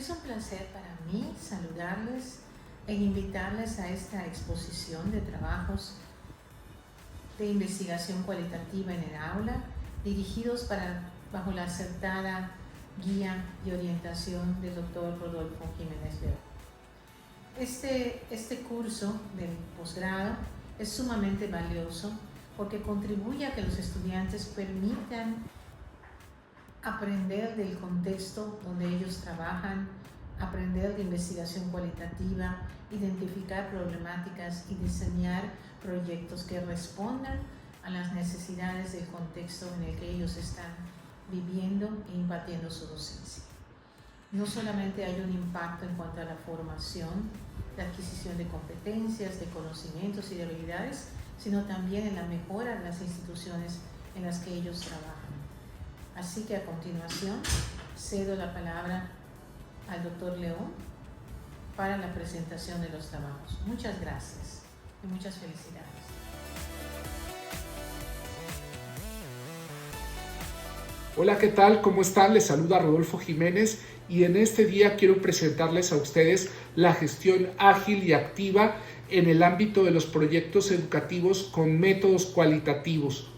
Es un placer para mí saludarles e invitarles a esta exposición de trabajos de investigación cualitativa en el aula, dirigidos bajo la acertada guía y orientación del Dr. Rodolfo Jiménez León. Este curso del posgrado es sumamente valioso porque contribuye a que los estudiantes permitan aprender del contexto donde ellos trabajan, aprender de investigación cualitativa, identificar problemáticas y diseñar proyectos que respondan a las necesidades del contexto en el que ellos están viviendo e impartiendo su docencia. No solamente hay un impacto en cuanto a la formación, la adquisición de competencias, de conocimientos y de habilidades, sino también en la mejora de las instituciones en las que ellos trabajan. Así que a continuación cedo la palabra al Dr. León para la presentación de los trabajos. Muchas gracias y muchas felicidades. Hola, ¿qué tal? ¿Cómo están? Les saluda Rodolfo Jiménez y en este día quiero presentarles a ustedes la gestión ágil y activa en el ámbito de los proyectos educativos con métodos cualitativos.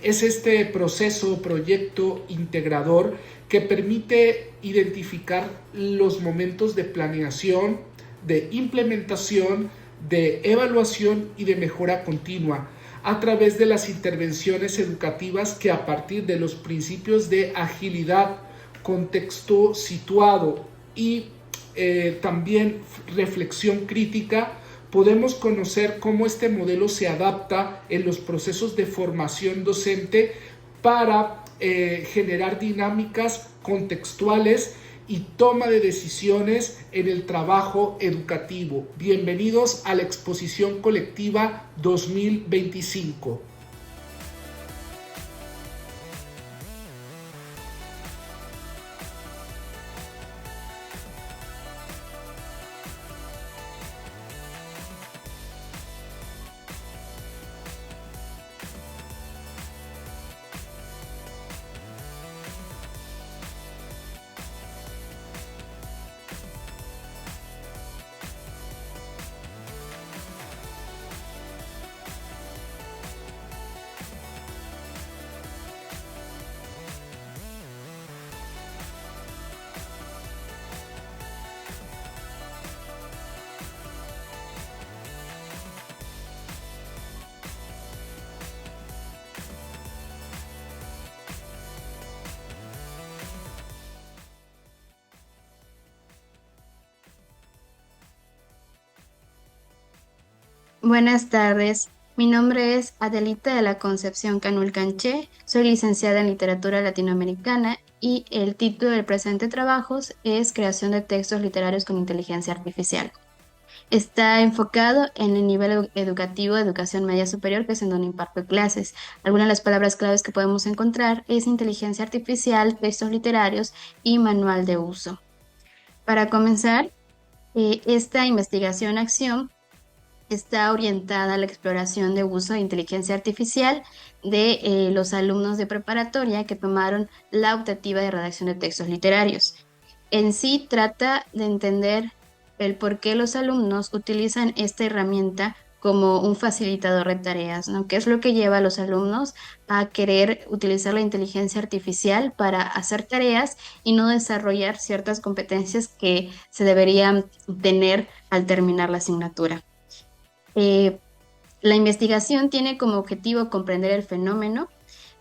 Es este proyecto integrador que permite identificar los momentos de planeación, de implementación, de evaluación y de mejora continua a través de las intervenciones educativas que a partir de los principios de agilidad, contexto situado y también reflexión crítica, podemos conocer cómo este modelo se adapta en los procesos de formación docente para generar dinámicas contextuales y toma de decisiones en el trabajo educativo. Bienvenidos a la exposición colectiva 2025. Buenas tardes, mi nombre es Adelita de la Concepción Canul Canché, soy licenciada en Literatura Latinoamericana y el título del presente trabajo es Creación de textos literarios con inteligencia artificial. Está enfocado en el nivel educativo de educación media superior, que es en donde imparto clases. Algunas de las palabras claves que podemos encontrar es inteligencia artificial, textos literarios y manual de uso. Para comenzar, esta investigación-acción está orientada a la exploración de uso de inteligencia artificial de los alumnos de preparatoria que tomaron la optativa de redacción de textos literarios. En sí trata de entender el por qué los alumnos utilizan esta herramienta como un facilitador de tareas, ¿no? ¿Qué es lo que lleva a los alumnos a querer utilizar la inteligencia artificial para hacer tareas y no desarrollar ciertas competencias que se deberían tener al terminar la asignatura? La investigación tiene como objetivo comprender el fenómeno,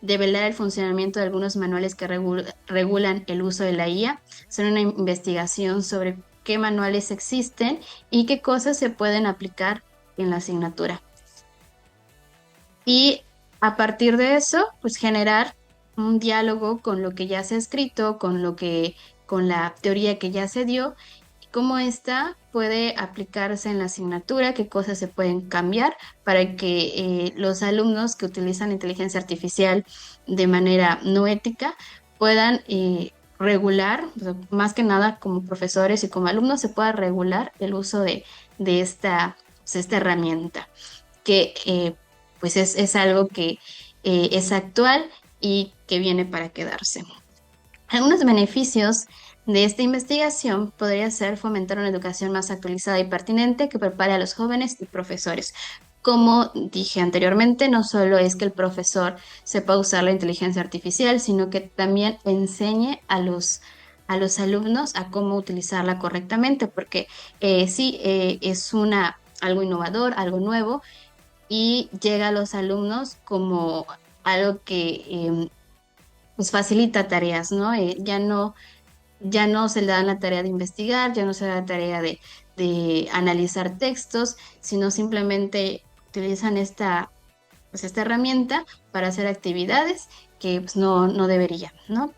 develar el funcionamiento de algunos manuales que regulan el uso de la IA. Son una investigación sobre qué manuales existen y qué cosas se pueden aplicar en la asignatura. Y a partir de eso, pues generar un diálogo con lo que ya se ha escrito, con la teoría que ya se dio, cómo esta puede aplicarse en la asignatura, qué cosas se pueden cambiar para que los alumnos que utilizan inteligencia artificial de manera no ética puedan regular, más que nada como profesores y como alumnos, se pueda regular el uso de esta herramienta, que pues es algo que es actual y que viene para quedarse. Algunos beneficios de esta investigación podría ser fomentar una educación más actualizada y pertinente que prepare a los jóvenes y profesores. Como dije anteriormente, no solo es que el profesor sepa usar la inteligencia artificial, sino que también enseñe a los alumnos a cómo utilizarla correctamente, porque sí, es algo innovador, algo nuevo, y llega a los alumnos como algo que pues facilita tareas, ¿no? Ya no se le da la tarea de investigar, ya no se le da la tarea de analizar textos, sino simplemente utilizan pues esta herramienta para hacer actividades que pues, no deberían, ¿no?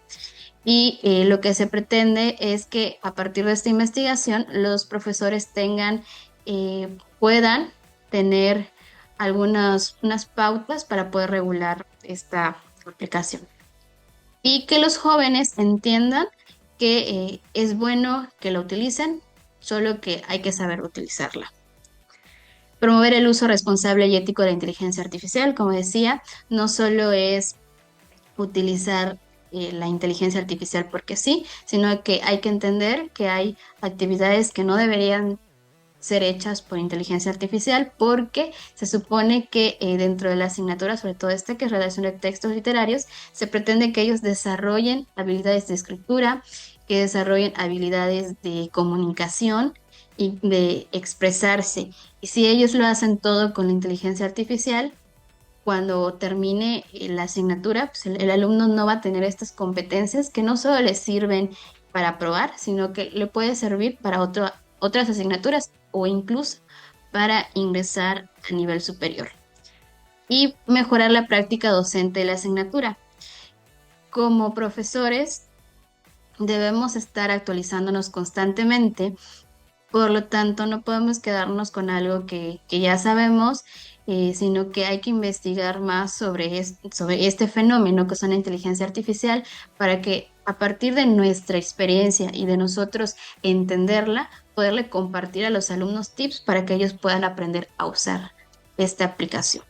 Y lo que se pretende es que a partir de esta investigación los profesores puedan tener unas pautas para poder regular esta aplicación y que los jóvenes entiendan que es bueno que la utilicen, solo que hay que saber utilizarla. Promover el uso responsable y ético de la inteligencia artificial, como decía, no solo es utilizar la inteligencia artificial porque sí, sino que hay que entender que hay actividades que no deberían ser hechas por inteligencia artificial porque se supone que dentro de la asignatura, sobre todo esta que es redacción de textos literarios, se pretende que ellos desarrollen habilidades de escritura, que desarrollen habilidades de comunicación y de expresarse. Y si ellos lo hacen todo con la inteligencia artificial, cuando termine la asignatura, pues el alumno no va a tener estas competencias que no solo le sirven para aprobar, sino que le puede servir para otras asignaturas o incluso para ingresar a nivel superior. Y mejorar la práctica docente de la asignatura. Como profesores, debemos estar actualizándonos constantemente, por lo tanto, no podemos quedarnos con algo que ya sabemos, sino que hay que investigar más sobre este fenómeno que es una inteligencia artificial para que a partir de nuestra experiencia y de nosotros entenderla, poderle compartir a los alumnos tips para que ellos puedan aprender a usar esta aplicación.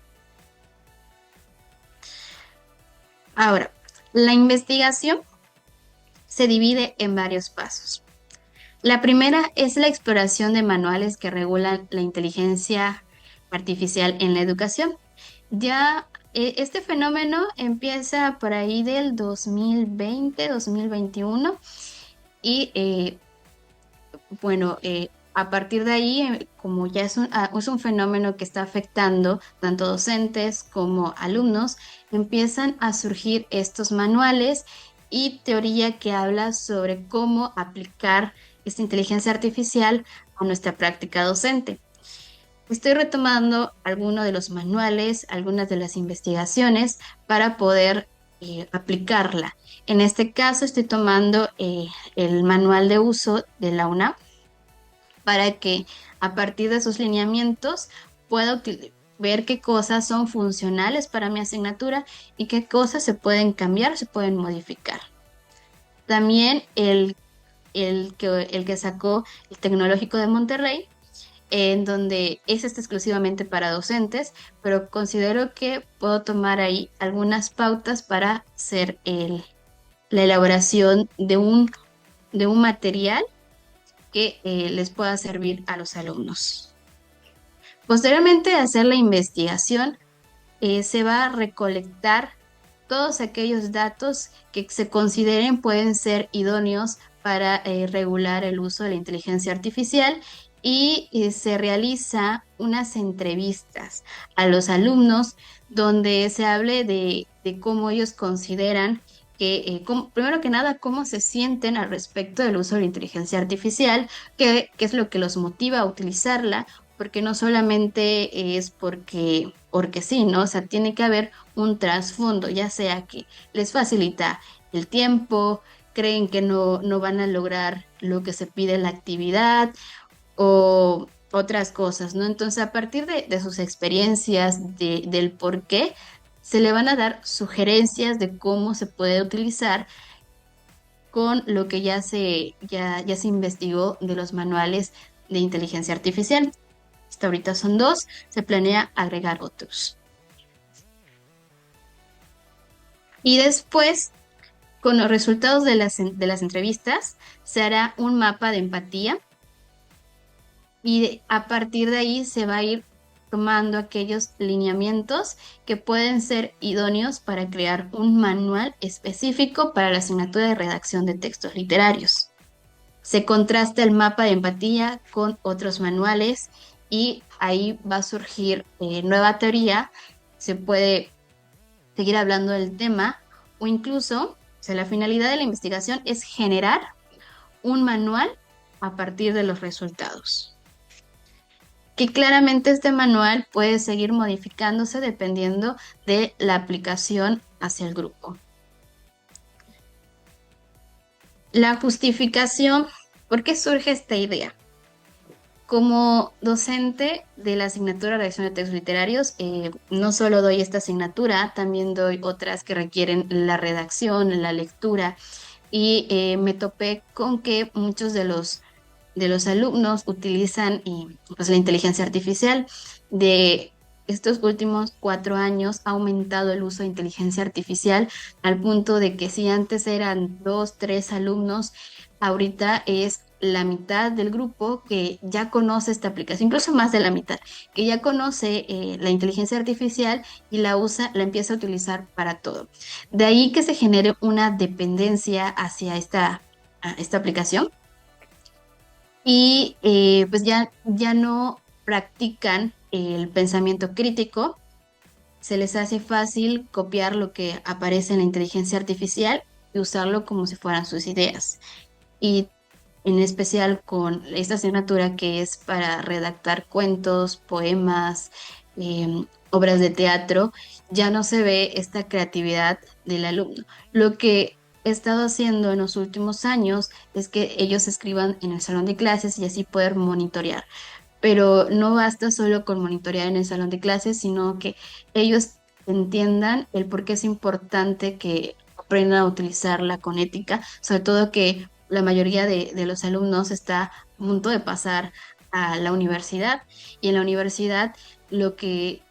Ahora, la investigación se divide en varios pasos. La primera es la exploración de manuales que regulan la inteligencia artificial en la educación. Ya este fenómeno empieza por ahí del 2020, 2021 y bueno, a partir de ahí, como ya es un fenómeno que está afectando tanto docentes como alumnos, empiezan a surgir estos manuales y teoría que habla sobre cómo aplicar esta inteligencia artificial a nuestra práctica docente. Estoy retomando algunos de los manuales, algunas de las investigaciones para poder aplicarla. En este caso estoy tomando el manual de uso de la UNAM para que a partir de sus lineamientos pueda ver qué cosas son funcionales para mi asignatura y qué cosas se pueden cambiar, se pueden modificar. También el que sacó el Tecnológico de Monterrey, en donde es exclusivamente para docentes, pero considero que puedo tomar ahí algunas pautas para hacer la elaboración de un material que les pueda servir a los alumnos. Posteriormente de hacer la investigación, se va a recolectar todos aquellos datos que se consideren pueden ser idóneos para regular el uso de la inteligencia artificial y se realiza unas entrevistas a los alumnos donde se hable de cómo ellos consideran primero que nada, cómo se sienten al respecto del uso de la inteligencia artificial, qué es lo que los motiva a utilizarla, porque no solamente es porque sí, ¿no? O sea, tiene que haber un trasfondo, ya sea que les facilita el tiempo, creen que no van a lograr lo que se pide en la actividad o otras cosas, ¿no? Entonces, a partir de sus experiencias, del por qué, se le van a dar sugerencias de cómo se puede utilizar con lo que ya se investigó de los manuales de inteligencia artificial. Hasta ahorita son 2, se planea agregar otros. Y después Con los resultados de las entrevistas se hará un mapa de empatía y a partir de ahí se va a ir tomando aquellos lineamientos que pueden ser idóneos para crear un manual específico para la asignatura de redacción de textos literarios. Se contrasta el mapa de empatía con otros manuales y ahí va a surgir nueva teoría. Se puede seguir hablando del tema o incluso, o sea, la finalidad de la investigación es generar un manual a partir de los resultados. Que claramente este manual puede seguir modificándose dependiendo de la aplicación hacia el grupo. La justificación, ¿por qué surge esta idea? Como docente de la asignatura de redacción de textos literarios, no solo doy esta asignatura, también doy otras que requieren la redacción, la lectura, y me topé con que muchos de los alumnos utilizan pues, la inteligencia artificial. De estos últimos 4 años ha aumentado el uso de inteligencia artificial al punto de que si antes eran 2, 3 alumnos, ahorita es la mitad del grupo que ya conoce esta aplicación, incluso más de la mitad, que ya conoce la inteligencia artificial y la usa, la empieza a utilizar para todo. De ahí que se genere una dependencia hacia esta aplicación y pues ya no practican el pensamiento crítico, se les hace fácil copiar lo que aparece en la inteligencia artificial y usarlo como si fueran sus ideas. Y en especial con esta asignatura que es para redactar cuentos, poemas, obras de teatro, ya no se ve esta creatividad del alumno. Lo que he estado haciendo en los últimos años es que ellos escriban en el salón de clases y así poder monitorear. Pero no basta solo con monitorear en el salón de clases, sino que ellos entiendan el por qué es importante que aprendan a utilizarla con ética, sobre todo que la mayoría de los alumnos está a punto de pasar a la universidad y en la universidad lo que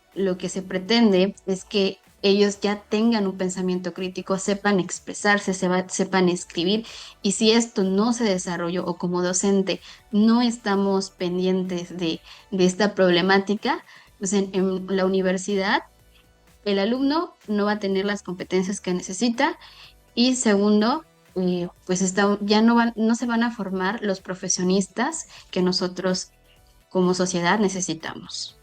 se pretende es que ellos ya tengan un pensamiento crítico, sepan expresarse, sepan escribir y si esto no se desarrolló o como docente no estamos pendientes de esta problemática, pues en la universidad el alumno no va a tener las competencias que necesita y segundo, pues ya no se van a formar los profesionistas que nosotros como sociedad necesitamos.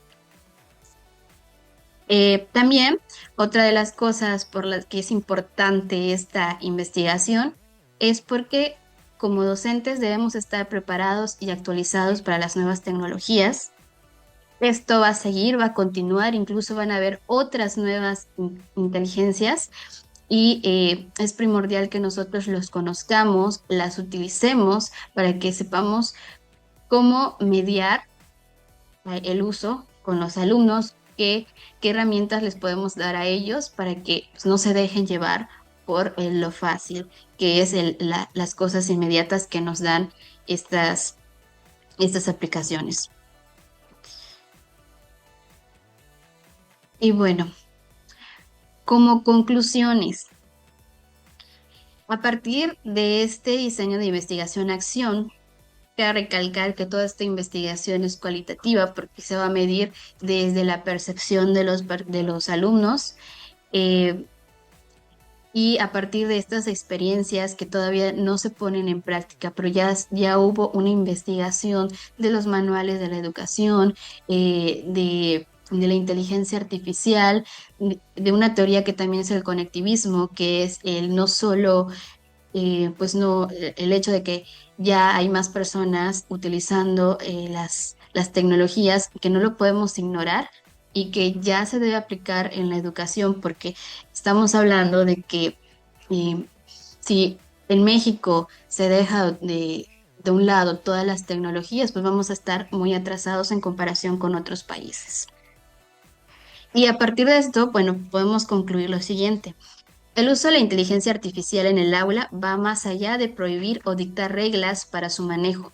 También otra de las cosas por las que es importante esta investigación es porque como docentes debemos estar preparados y actualizados para las nuevas tecnologías. Esto va a seguir, va a continuar, incluso van a haber otras nuevas inteligencias y es primordial que nosotros los conozcamos, las utilicemos para que sepamos cómo mediar el uso con los alumnos, qué herramientas les podemos dar a ellos para que pues, no se dejen llevar por lo fácil, que es las cosas inmediatas que nos dan estas aplicaciones. Y bueno, como conclusiones, a partir de este diseño de investigación-acción, cabe recalcar que toda esta investigación es cualitativa porque se va a medir desde la percepción de los alumnos y a partir de estas experiencias que todavía no se ponen en práctica, pero ya hubo una investigación de los manuales de la educación, de la inteligencia artificial, de una teoría que también es el conectivismo, que es el no solo pues no, el hecho de que ya hay más personas utilizando las tecnologías, que no lo podemos ignorar y que ya se debe aplicar en la educación, porque estamos hablando de que si en México se deja de un lado todas las tecnologías, pues vamos a estar muy atrasados en comparación con otros países. Y a partir de esto, bueno, podemos concluir lo siguiente. El uso de la inteligencia artificial en el aula va más allá de prohibir o dictar reglas para su manejo,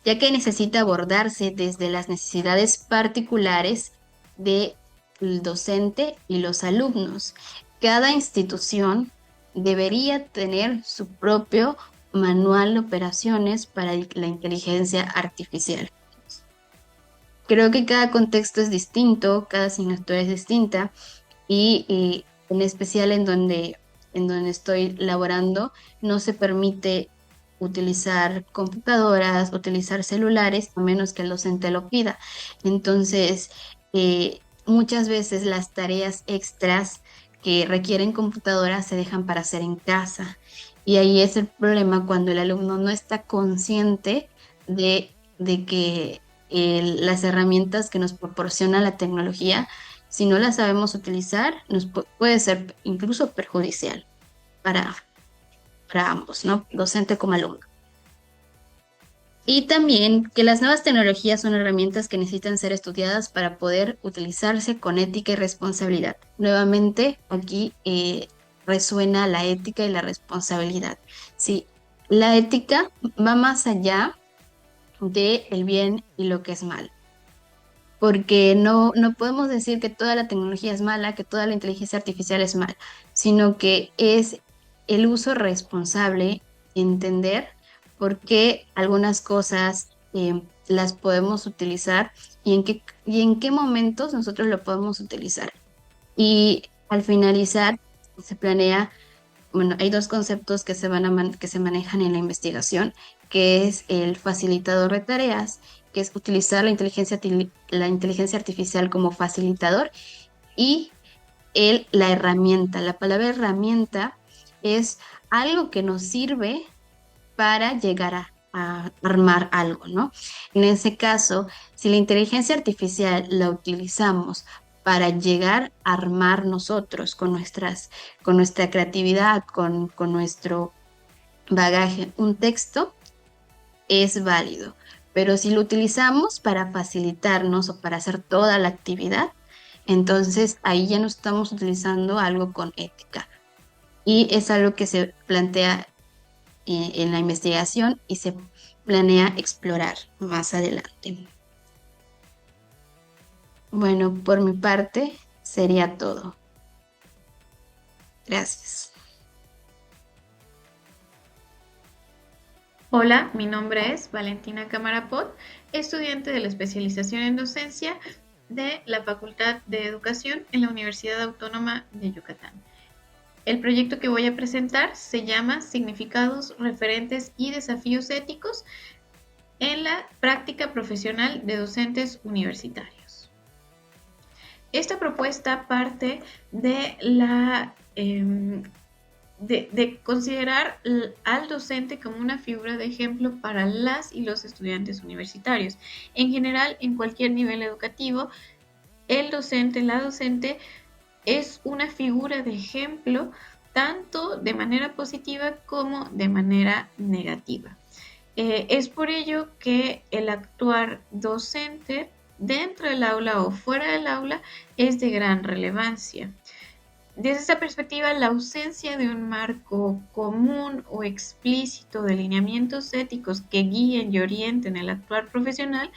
ya que necesita abordarse desde las necesidades particulares del docente y los alumnos. Cada institución debería tener su propio manual de operaciones para la inteligencia artificial. Creo que cada contexto es distinto, cada asignatura es distinta y en especial en donde estoy laborando no se permite utilizar computadoras, utilizar celulares, a menos que el docente lo pida. Entonces, muchas veces las tareas extras que requieren computadoras se dejan para hacer en casa. Y ahí es el problema cuando el alumno no está consciente de que las herramientas que nos proporciona la tecnología, si no las sabemos utilizar, puede ser incluso perjudicial para, para ambos, ¿no? Docente como alumno. Y también que las nuevas tecnologías son herramientas que necesitan ser estudiadas para poder utilizarse con ética y responsabilidad. Nuevamente, aquí resuena la ética y la responsabilidad. Sí, la ética va más allá de el bien y lo que es mal. Porque no podemos decir que toda la tecnología es mala, que toda la inteligencia artificial es mala, sino que es el uso responsable, entender por qué algunas cosas las podemos utilizar y en qué momentos nosotros lo podemos utilizar. Y al finalizar, se planea, bueno, hay dos conceptos que que se manejan en la investigación, que es el facilitador de tareas, que es utilizar la inteligencia artificial como facilitador, y la herramienta. La palabra herramienta es algo que nos sirve para llegar a armar algo, ¿no? En ese caso, si la inteligencia artificial la utilizamos para llegar a armar nosotros con nuestra creatividad, con nuestro bagaje, un texto, es válido. Pero si lo utilizamos para facilitarnos o para hacer toda la actividad, entonces ahí ya no estamos utilizando algo con ética. Y es algo que se plantea en la investigación y se planea explorar más adelante. Bueno, por mi parte sería todo. Gracias. Hola, mi nombre es Valentina Camarapot, estudiante de la especialización en docencia de la Facultad de Educación en la Universidad Autónoma de Yucatán. El proyecto que voy a presentar se llama Significados, referentes y desafíos éticos en la práctica profesional de docentes universitarios. Esta propuesta parte de de considerar al docente como una figura de ejemplo para las y los estudiantes universitarios. En general, en cualquier nivel educativo, el docente, la docente, es una figura de ejemplo tanto de manera positiva como de manera negativa. Es por ello que el actuar docente dentro del aula o fuera del aula es de gran relevancia. Desde esta perspectiva, la ausencia de un marco común o explícito de lineamientos éticos que guíen y orienten el actuar profesional,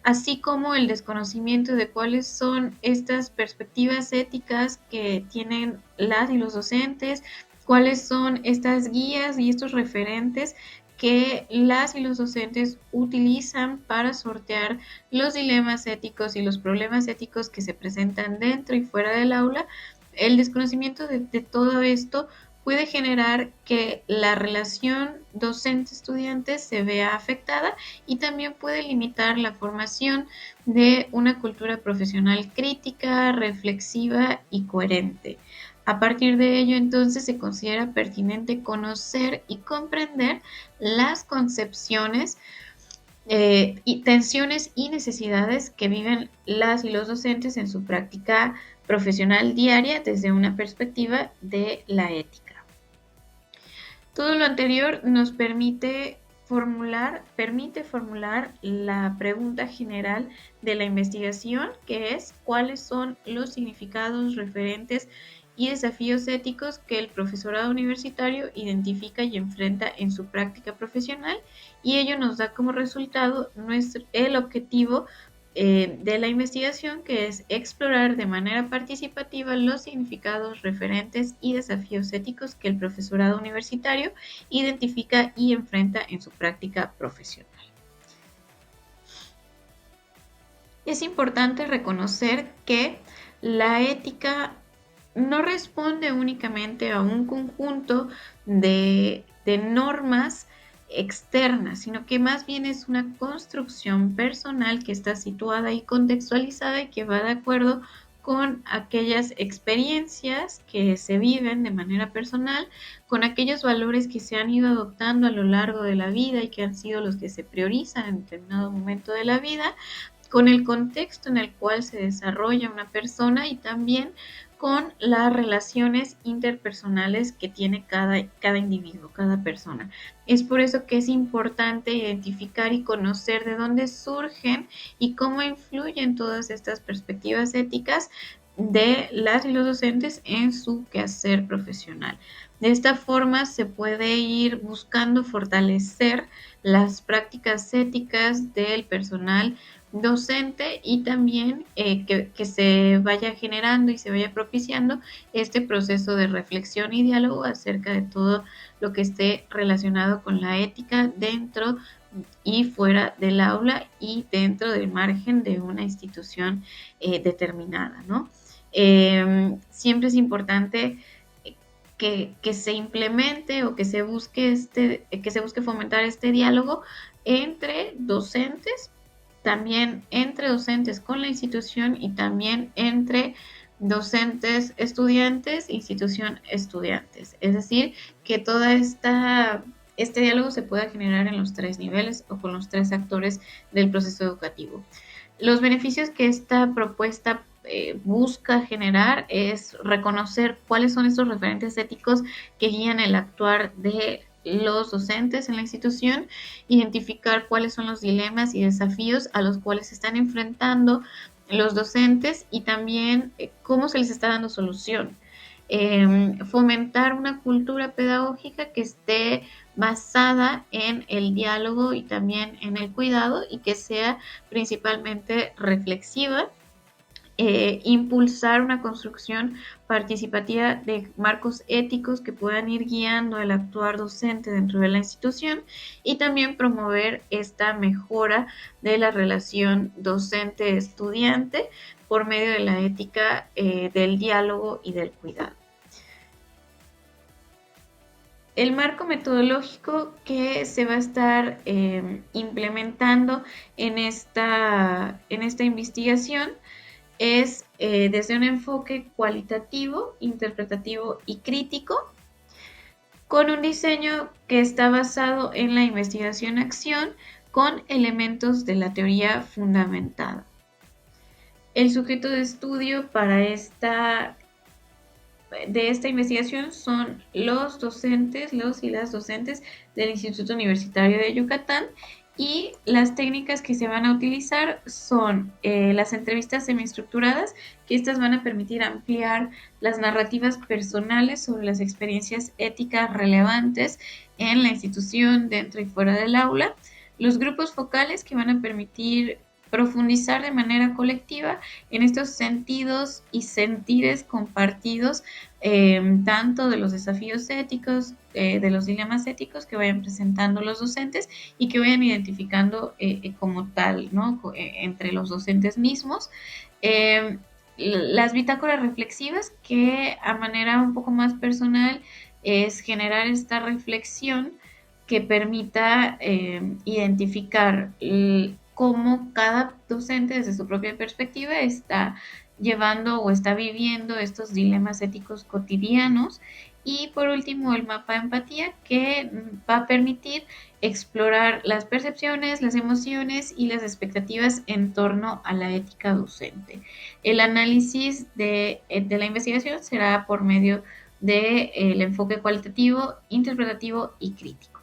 así como el desconocimiento de cuáles son estas perspectivas éticas que tienen las y los docentes, cuáles son estas guías y estos referentes que las y los docentes utilizan para sortear los dilemas éticos y los problemas éticos que se presentan dentro y fuera del aula. El desconocimiento de todo esto puede generar que la relación docente-estudiante se vea afectada y también puede limitar la formación de una cultura profesional crítica, reflexiva y coherente. A partir de ello, entonces, se considera pertinente conocer y comprender las concepciones y tensiones y necesidades que viven las y los docentes en su práctica profesional diaria desde una perspectiva de la ética. Todo lo anterior nos permite formular la pregunta general de la investigación, que es cuáles son los significados, referentes y desafíos éticos que el profesorado universitario identifica y enfrenta en su práctica profesional, y ello nos da como resultado el objetivo de la investigación, que es explorar de manera participativa los significados, referentes y desafíos éticos que el profesorado universitario identifica y enfrenta en su práctica profesional. Es importante reconocer que la ética no responde únicamente a un conjunto de normas externas, sino que más bien es una construcción personal que está situada y contextualizada y que va de acuerdo con aquellas experiencias que se viven de manera personal, con aquellos valores que se han ido adoptando a lo largo de la vida y que han sido los que se priorizan en determinado momento de la vida, con el contexto en el cual se desarrolla una persona y también con las relaciones interpersonales que tiene cada individuo, cada persona. Es por eso que es importante identificar y conocer de dónde surgen y cómo influyen todas estas perspectivas éticas de las y los docentes en su quehacer profesional. De esta forma se puede ir buscando fortalecer las prácticas éticas del personal docente y también que se vaya generando y se vaya propiciando este proceso de reflexión y diálogo acerca de todo lo que esté relacionado con la ética dentro y fuera del aula y dentro del margen de una institución determinada, ¿no? Siempre es importante que se implemente o que se busque fomentar este diálogo entre docentes, también entre docentes con la institución y también entre docentes estudiantes, institución estudiantes. Es decir, que toda este diálogo se pueda generar en los tres niveles o con los tres actores del proceso educativo. Los beneficios que esta propuesta busca generar es reconocer cuáles son estos referentes éticos que guían el actuar de los docentes en la institución, identificar cuáles son los dilemas y desafíos a los cuales se están enfrentando los docentes y también cómo se les está dando solución. Fomentar una cultura pedagógica que esté basada en el diálogo y también en el cuidado y que sea principalmente reflexiva. Impulsar una construcción participativa de marcos éticos que puedan ir guiando el actuar docente dentro de la institución y también promover esta mejora de la relación docente-estudiante por medio de la ética del diálogo y del cuidado. El marco metodológico que se va a estar implementando en esta investigación es desde un enfoque cualitativo, interpretativo y crítico, con un diseño que está basado en la investigación-acción con elementos de la teoría fundamentada. El sujeto de estudio para esta investigación son los y las docentes del Instituto Universitario de Yucatán, y las técnicas que se van a utilizar son las entrevistas semiestructuradas, que estas van a permitir ampliar las narrativas personales sobre las experiencias éticas relevantes en la institución, dentro y fuera del aula. Los grupos focales, que van a permitir profundizar de manera colectiva en estos sentidos y sentires compartidos, tanto de los desafíos éticos, de los dilemas éticos que vayan presentando los docentes y que vayan identificando como tal, ¿no? Entre los docentes mismos. Las bitácoras reflexivas, que a manera un poco más personal es generar esta reflexión que permita identificar cómo cada docente desde su propia perspectiva está llevando o está viviendo estos dilemas éticos cotidianos. Y por último, el mapa de empatía, que va a permitir explorar las percepciones, las emociones y las expectativas en torno a la ética docente. El análisis de la investigación será por medio del enfoque cualitativo, interpretativo y crítico.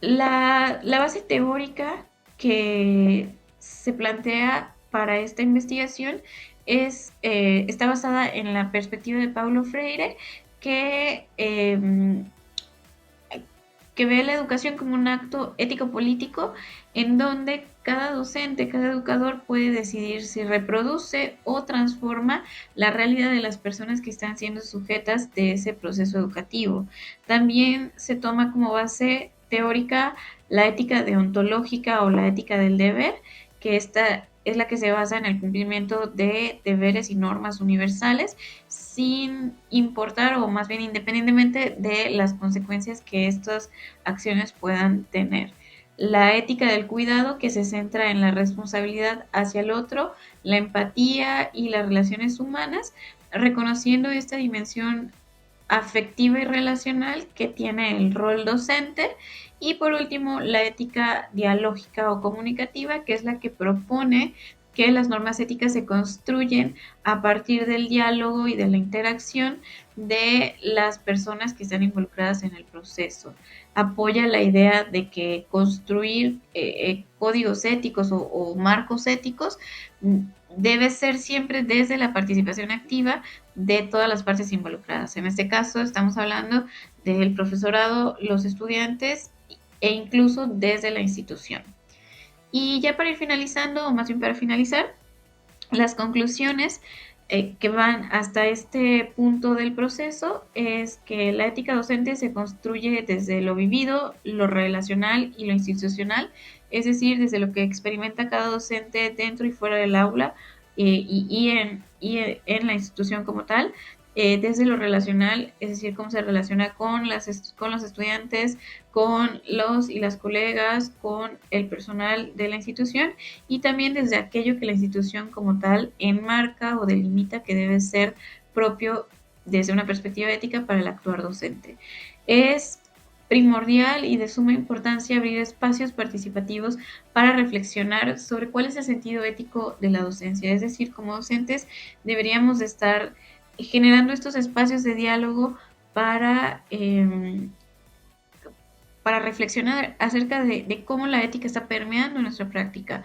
La base teórica que se plantea para esta investigación está basada en la perspectiva de Paulo Freire, que que ve la educación como un acto ético-político en donde cada docente, cada educador puede decidir si reproduce o transforma la realidad de las personas que están siendo sujetas de ese proceso educativo. También se toma como base teórica la ética deontológica o la ética del deber, que esta es la que se basa en el cumplimiento de deberes y normas universales sin importar o más bien independientemente de las consecuencias que estas acciones puedan tener. La ética del cuidado, que se centra en la responsabilidad hacia el otro, la empatía y las relaciones humanas, reconociendo esta dimensión afectiva y relacional que tiene el rol docente. Y por último, la ética dialógica o comunicativa, que es la que propone que las normas éticas se construyen a partir del diálogo y de la interacción de las personas que están involucradas en el proceso. Apoya la idea de que construir códigos éticos o marcos éticos debe ser siempre desde la participación activa de todas las partes involucradas. En este caso estamos hablando del profesorado, los estudiantes e incluso desde la institución. Y ya para ir finalizando, o más bien para finalizar, las conclusiones que van hasta este punto del proceso es que la ética docente se construye desde lo vivido, lo relacional y lo institucional, es decir, desde lo que experimenta cada docente dentro y fuera del aula y en la institución como tal, desde lo relacional, es decir, cómo se relaciona con los estudiantes, con los y las colegas, con el personal de la institución, y también desde aquello que la institución como tal enmarca o delimita que debe ser propio desde una perspectiva ética para el actuar docente. Es primordial y de suma importancia abrir espacios participativos para reflexionar sobre cuál es el sentido ético de la docencia. Es decir, como docentes deberíamos de estar generando estos espacios de diálogo para reflexionar acerca de cómo la ética está permeando nuestra práctica,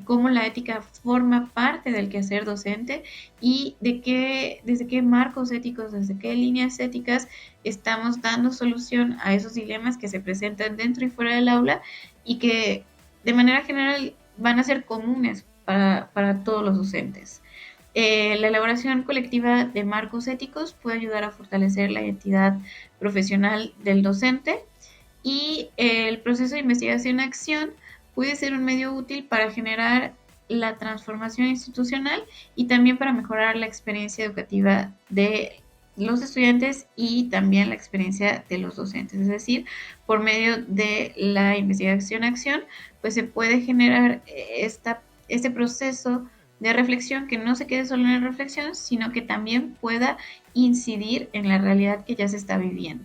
cómo la ética forma parte del quehacer docente y desde qué marcos éticos, desde qué líneas éticas estamos dando solución a esos dilemas que se presentan dentro y fuera del aula y que de manera general van a ser comunes para todos los docentes. La elaboración colectiva de marcos éticos puede ayudar a fortalecer la identidad profesional del docente y el proceso de investigación-acción puede ser un medio útil para generar la transformación institucional y también para mejorar la experiencia educativa de los estudiantes y también la experiencia de los docentes. Es decir, por medio de la investigación-acción, pues se puede generar este proceso de reflexión que no se quede solo en la reflexión, sino que también pueda incidir en la realidad que ya se está viviendo.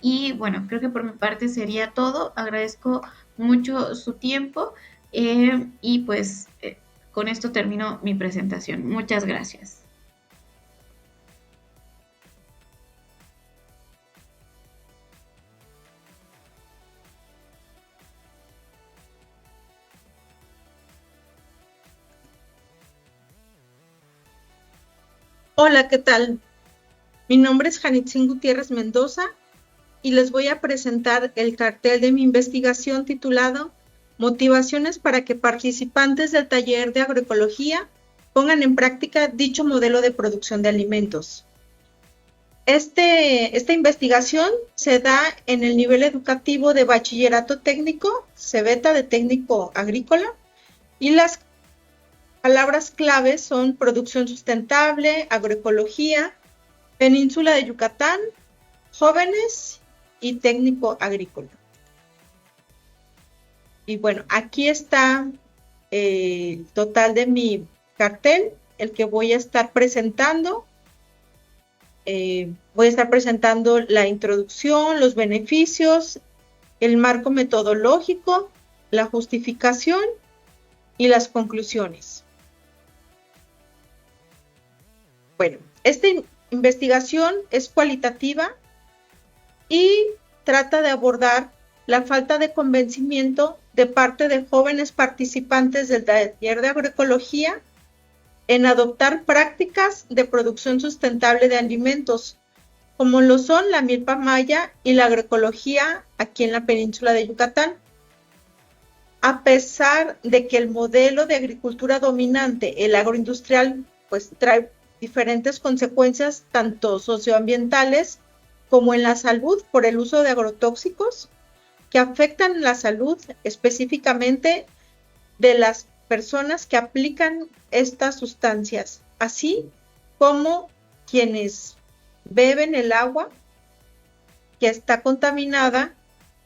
Y bueno, creo que por mi parte sería todo. Agradezco mucho su tiempo y pues con esto termino mi presentación. Muchas gracias. Hola, ¿qué tal? Mi nombre es Janitzin Gutiérrez Mendoza y les voy a presentar el cartel de mi investigación titulado Motivaciones para que participantes del taller de agroecología pongan en práctica dicho modelo de producción de alimentos. Esta investigación se da en el nivel educativo de bachillerato técnico, CEBETA de técnico agrícola, y las palabras claves son producción sustentable, agroecología, península de Yucatán, jóvenes y técnico agrícola. Y bueno, aquí está el total de mi cartel, el que voy a estar presentando. Voy a estar presentando la introducción, los beneficios, el marco metodológico, la justificación y las conclusiones. Bueno, esta investigación es cualitativa y trata de abordar la falta de convencimiento de parte de jóvenes participantes del taller de agroecología en adoptar prácticas de producción sustentable de alimentos como lo son la milpa maya y la agroecología aquí en la península de Yucatán. A pesar de que el modelo de agricultura dominante, el agroindustrial, pues trae diferentes consecuencias tanto socioambientales como en la salud por el uso de agrotóxicos que afectan la salud específicamente de las personas que aplican estas sustancias, así como quienes beben el agua que está contaminada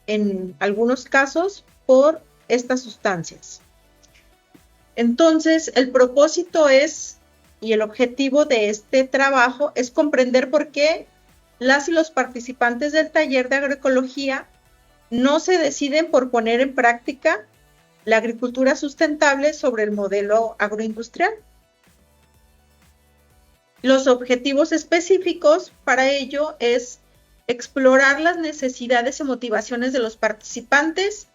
en algunos casos por estas sustancias. Entonces, el propósito es, y el objetivo de este trabajo es comprender por qué las y los participantes del taller de agroecología no se deciden por poner en práctica la agricultura sustentable sobre el modelo agroindustrial. Los objetivos específicos para ello es explorar las necesidades y motivaciones de los participantes,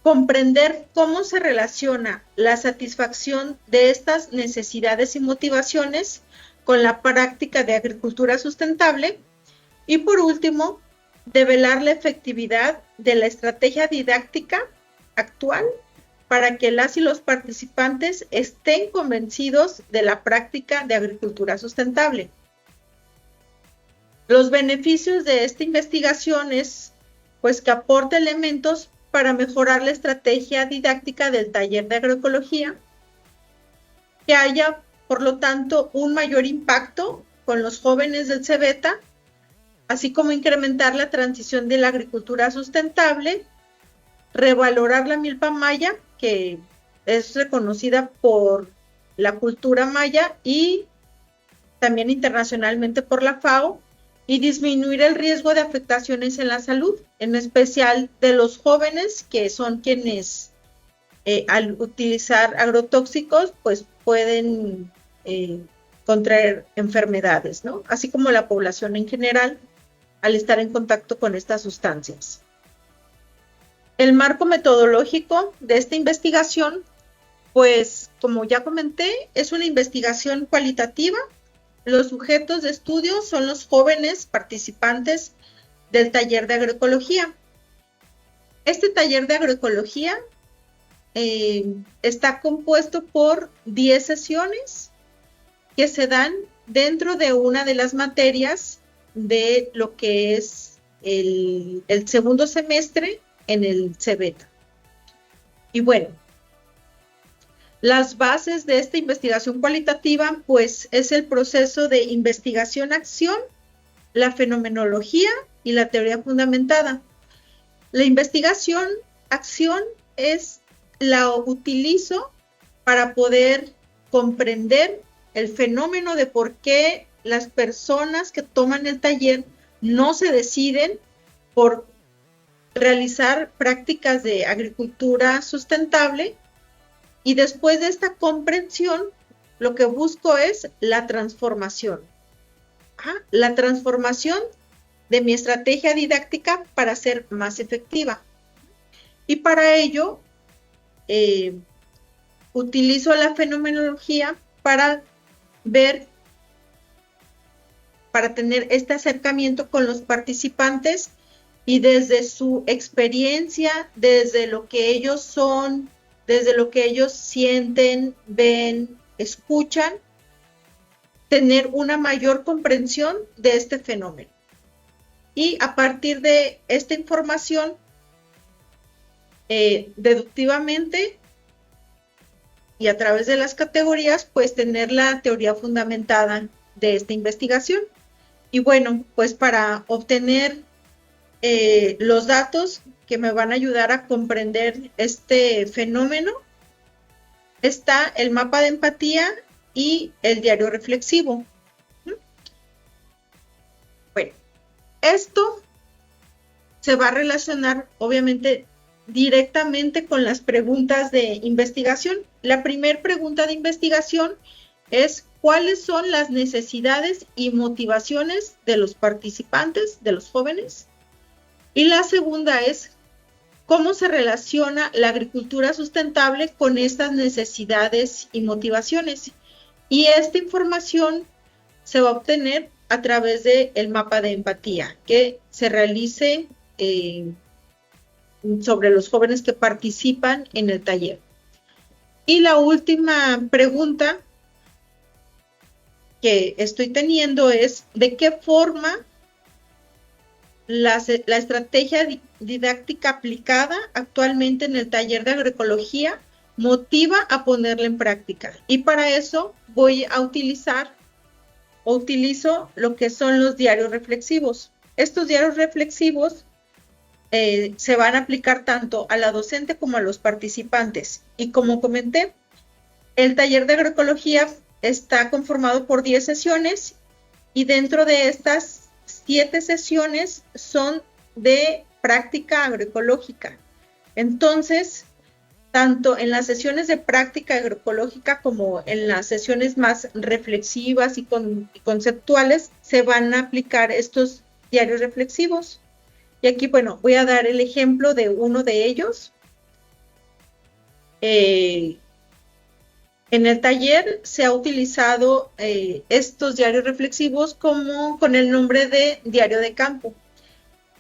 comprender cómo se relaciona la satisfacción de estas necesidades y motivaciones con la práctica de agricultura sustentable y, por último, develar la efectividad de la estrategia didáctica actual para que las y los participantes estén convencidos de la práctica de agricultura sustentable. Los beneficios de esta investigación es, pues, que aporta elementos para mejorar la estrategia didáctica del taller de agroecología, que haya, por lo tanto, un mayor impacto con los jóvenes del CEBETA, así como incrementar la transición de la agricultura sustentable, revalorar la milpa maya, que es reconocida por la cultura maya y también internacionalmente por la FAO, y disminuir el riesgo de afectaciones en la salud, en especial de los jóvenes, que son quienes al utilizar agrotóxicos pues pueden contraer enfermedades, ¿no? Así como la población en general al estar en contacto con estas sustancias. El marco metodológico de esta investigación, pues como ya comenté, es una investigación cualitativa. Los sujetos de estudio son los jóvenes participantes del taller de agroecología. Este taller de agroecología está compuesto por 10 sesiones que se dan dentro de una de las materias de lo que es el segundo semestre en el CEBETA. Y bueno, las bases de esta investigación cualitativa, pues, es el proceso de investigación-acción, la fenomenología y la teoría fundamentada. La investigación-acción la utilizo para poder comprender el fenómeno de por qué las personas que toman el taller no se deciden por realizar prácticas de agricultura sustentable. Y después de esta comprensión, lo que busco es la transformación. La transformación de mi estrategia didáctica para ser más efectiva. Y para ello, utilizo la fenomenología para tener este acercamiento con los participantes y desde su experiencia, desde lo que ellos son, desde lo que ellos sienten, ven, escuchan, tener una mayor comprensión de este fenómeno. Y a partir de esta información, deductivamente y a través de las categorías, pues tener la teoría fundamentada de esta investigación. Y bueno, pues para obtener los datos que me van a ayudar a comprender este fenómeno, está el mapa de empatía y el diario reflexivo. Bueno, esto se va a relacionar obviamente directamente con las preguntas de investigación. La primera pregunta de investigación es: ¿cuáles son las necesidades y motivaciones de los participantes, de los jóvenes? Y la segunda es: ¿cómo se relaciona la agricultura sustentable con estas necesidades y motivaciones? Y esta información se va a obtener a través del mapa de empatía que se realice sobre los jóvenes que participan en el taller. Y la última pregunta que estoy teniendo es: ¿de qué forma la estrategia didáctica aplicada actualmente en el taller de agroecología motiva a ponerla en práctica? Y para eso voy a utilizo lo que son los diarios reflexivos. Estos diarios reflexivos se van a aplicar tanto a la docente como a los participantes. Y como comenté, el taller de agroecología está conformado por 10 sesiones y dentro de estas 7 sesiones son de práctica agroecológica. Entonces, tanto en las sesiones de práctica agroecológica como en las sesiones más reflexivas y conceptuales se van a aplicar estos diarios reflexivos. Y aquí, bueno, voy a dar el ejemplo de uno de ellos. En el taller se ha utilizado estos diarios reflexivos con el nombre de diario de campo.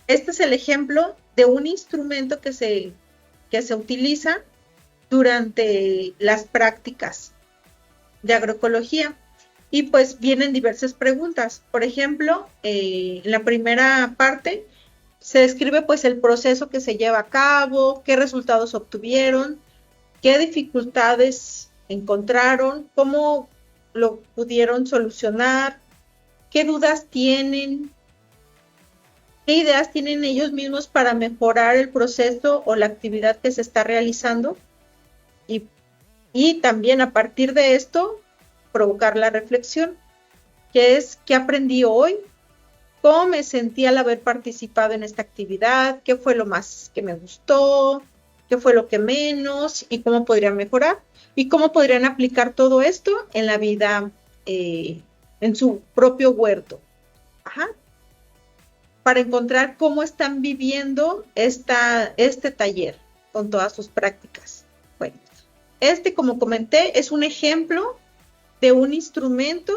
Este es el ejemplo de un instrumento que se utiliza durante las prácticas de agroecología. Y pues vienen diversas preguntas. Por ejemplo, en la primera parte se describe pues el proceso que se lleva a cabo, qué resultados obtuvieron, qué dificultades encontraron, cómo lo pudieron solucionar, qué dudas tienen, qué ideas tienen ellos mismos para mejorar el proceso o la actividad que se está realizando. Y también a partir de esto, provocar la reflexión, que es qué aprendí hoy, cómo me sentí al haber participado en esta actividad, qué fue lo más que me gustó, qué fue lo que menos y cómo podrían mejorar y cómo podrían aplicar todo esto en la vida, en su propio huerto. Para encontrar cómo están viviendo este taller con todas sus prácticas. Bueno, como comenté, es un ejemplo de un instrumento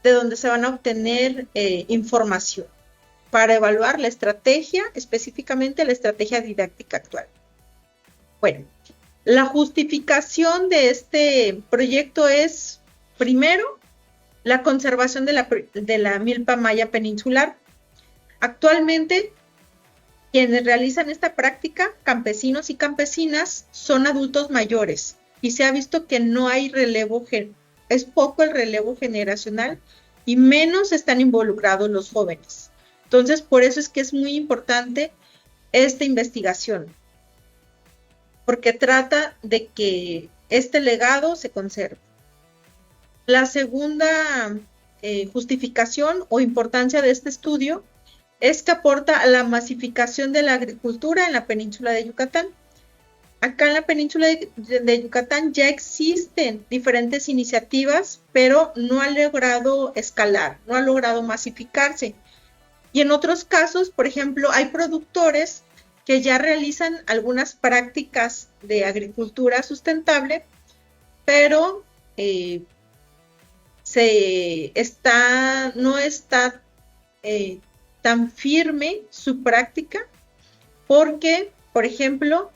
de donde se van a obtener información para evaluar la estrategia, específicamente la estrategia didáctica actual. Bueno, la justificación de este proyecto es, primero, la conservación de la milpa maya peninsular. Actualmente, quienes realizan esta práctica, campesinos y campesinas, son adultos mayores y se ha visto que no hay relevo, es poco el relevo generacional y menos están involucrados los jóvenes. Entonces, por eso es que es muy importante esta investigación, porque trata de que este legado se conserve. La segunda justificación o importancia de este estudio es que aporta a la masificación de la agricultura en la península de Yucatán. Acá en la península de Yucatán ya existen diferentes iniciativas, pero no ha logrado escalar, no ha logrado masificarse. Y en otros casos, por ejemplo, hay productores que ya realizan algunas prácticas de agricultura sustentable, pero no está tan firme su práctica porque, por ejemplo,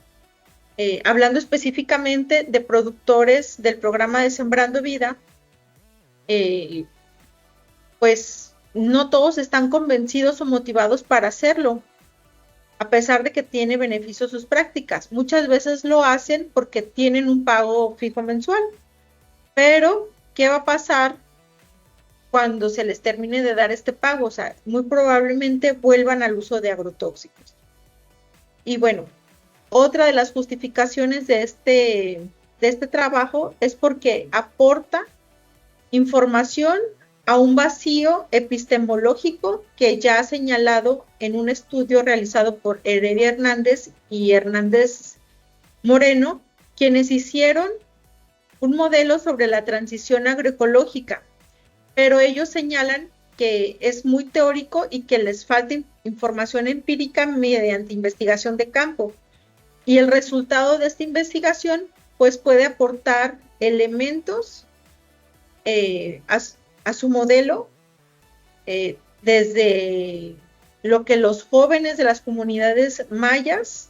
hablando específicamente de productores del programa de Sembrando Vida, pues no todos están convencidos o motivados para hacerlo, a pesar de que tiene beneficios sus prácticas. Muchas veces lo hacen porque tienen un pago fijo mensual, pero ¿qué va a pasar cuando se les termine de dar este pago? O sea, muy probablemente vuelvan al uso de agrotóxicos. Y bueno, otra de las justificaciones de este trabajo es porque aporta información a un vacío epistemológico que ya ha señalado en un estudio realizado por Heredia Hernández y Hernández Moreno, quienes hicieron un modelo sobre la transición agroecológica, pero ellos señalan que es muy teórico y que les falta información empírica mediante investigación de campo. Y el resultado de esta investigación pues puede aportar elementos a su modelo desde lo que los jóvenes de las comunidades mayas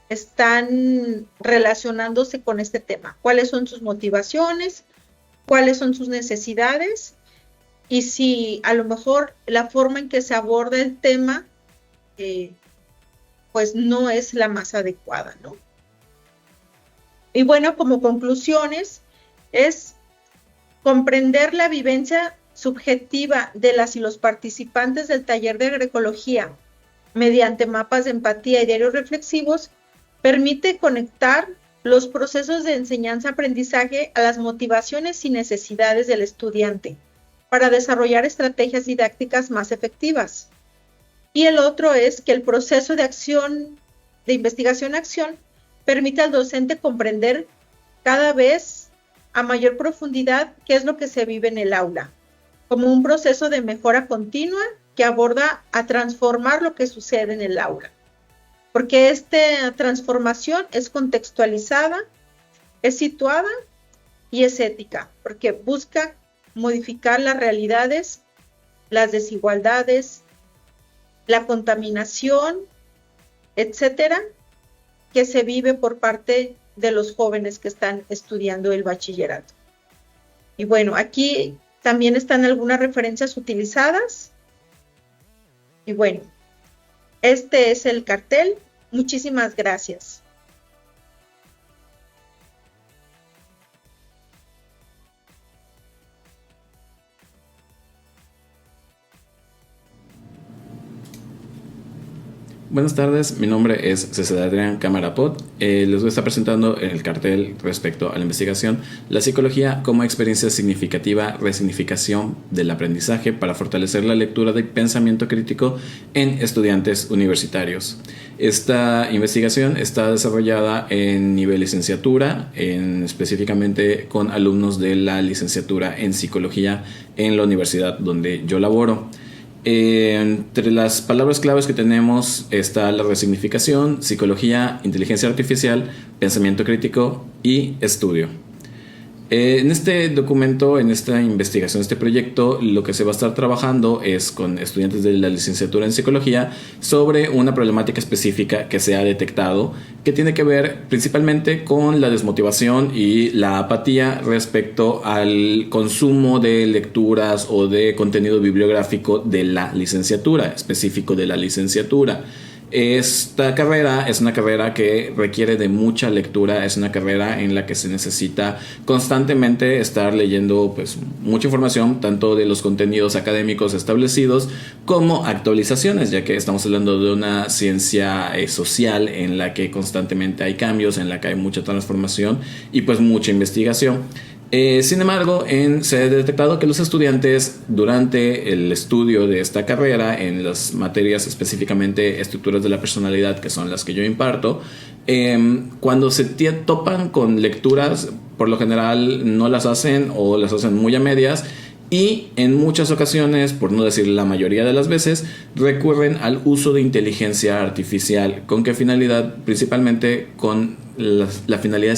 están relacionándose con este tema, cuáles son sus motivaciones, cuáles son sus necesidades y si a lo mejor la forma en que se aborda el tema pues no es la más adecuada, ¿no? Y bueno, como conclusiones es comprender la vivencia subjetiva de las y los participantes del taller de agroecología mediante mapas de empatía y diarios reflexivos permite conectar los procesos de enseñanza-aprendizaje a las motivaciones y necesidades del estudiante para desarrollar estrategias didácticas más efectivas. Y el otro es que el proceso de acción, de investigación-acción, permite al docente comprender cada vez a mayor profundidad qué es lo que se vive en el aula, como un proceso de mejora continua que aborda a transformar lo que sucede en el aula. Porque esta transformación es contextualizada, es situada y es ética, porque busca modificar las realidades, las desigualdades, la contaminación, etcétera, que se vive por parte de los jóvenes que están estudiando el bachillerato. Y bueno, aquí también están algunas referencias utilizadas. Y bueno, este es el cartel. Muchísimas gracias. Buenas tardes, mi nombre es César Adrián Cámara Pot. Les voy a estar presentando el cartel respecto a la investigación La psicología como experiencia significativa, resignificación del aprendizaje para fortalecer la lectura de pensamiento crítico en estudiantes universitarios. Esta investigación está desarrollada en nivel licenciatura, específicamente con alumnos de la licenciatura en psicología en la universidad donde yo laboro. Entre las palabras claves que tenemos está la resignificación, psicología, inteligencia artificial, pensamiento crítico y estudio. En este documento, en esta investigación, este proyecto, lo que se va a estar trabajando es con estudiantes de la licenciatura en psicología sobre una problemática específica que se ha detectado que tiene que ver principalmente con la desmotivación y la apatía respecto al consumo de lecturas o de contenido bibliográfico de la licenciatura, específico de la licenciatura. Esta carrera es una carrera que requiere de mucha lectura, es una carrera en la que se necesita constantemente estar leyendo pues, mucha información, tanto de los contenidos académicos establecidos como actualizaciones, ya que estamos hablando de una ciencia social en la que constantemente hay cambios, en la que hay mucha transformación y pues mucha investigación. Sin embargo, se ha detectado que los estudiantes durante el estudio de esta carrera, en las materias específicamente estructuras de la personalidad, que son las que yo imparto, cuando se topan con lecturas, por lo general no las hacen o las hacen muy a medias. Y en muchas ocasiones, por no decir la mayoría de las veces, recurren al uso de inteligencia artificial. ¿Con qué finalidad? Principalmente con la finalidad de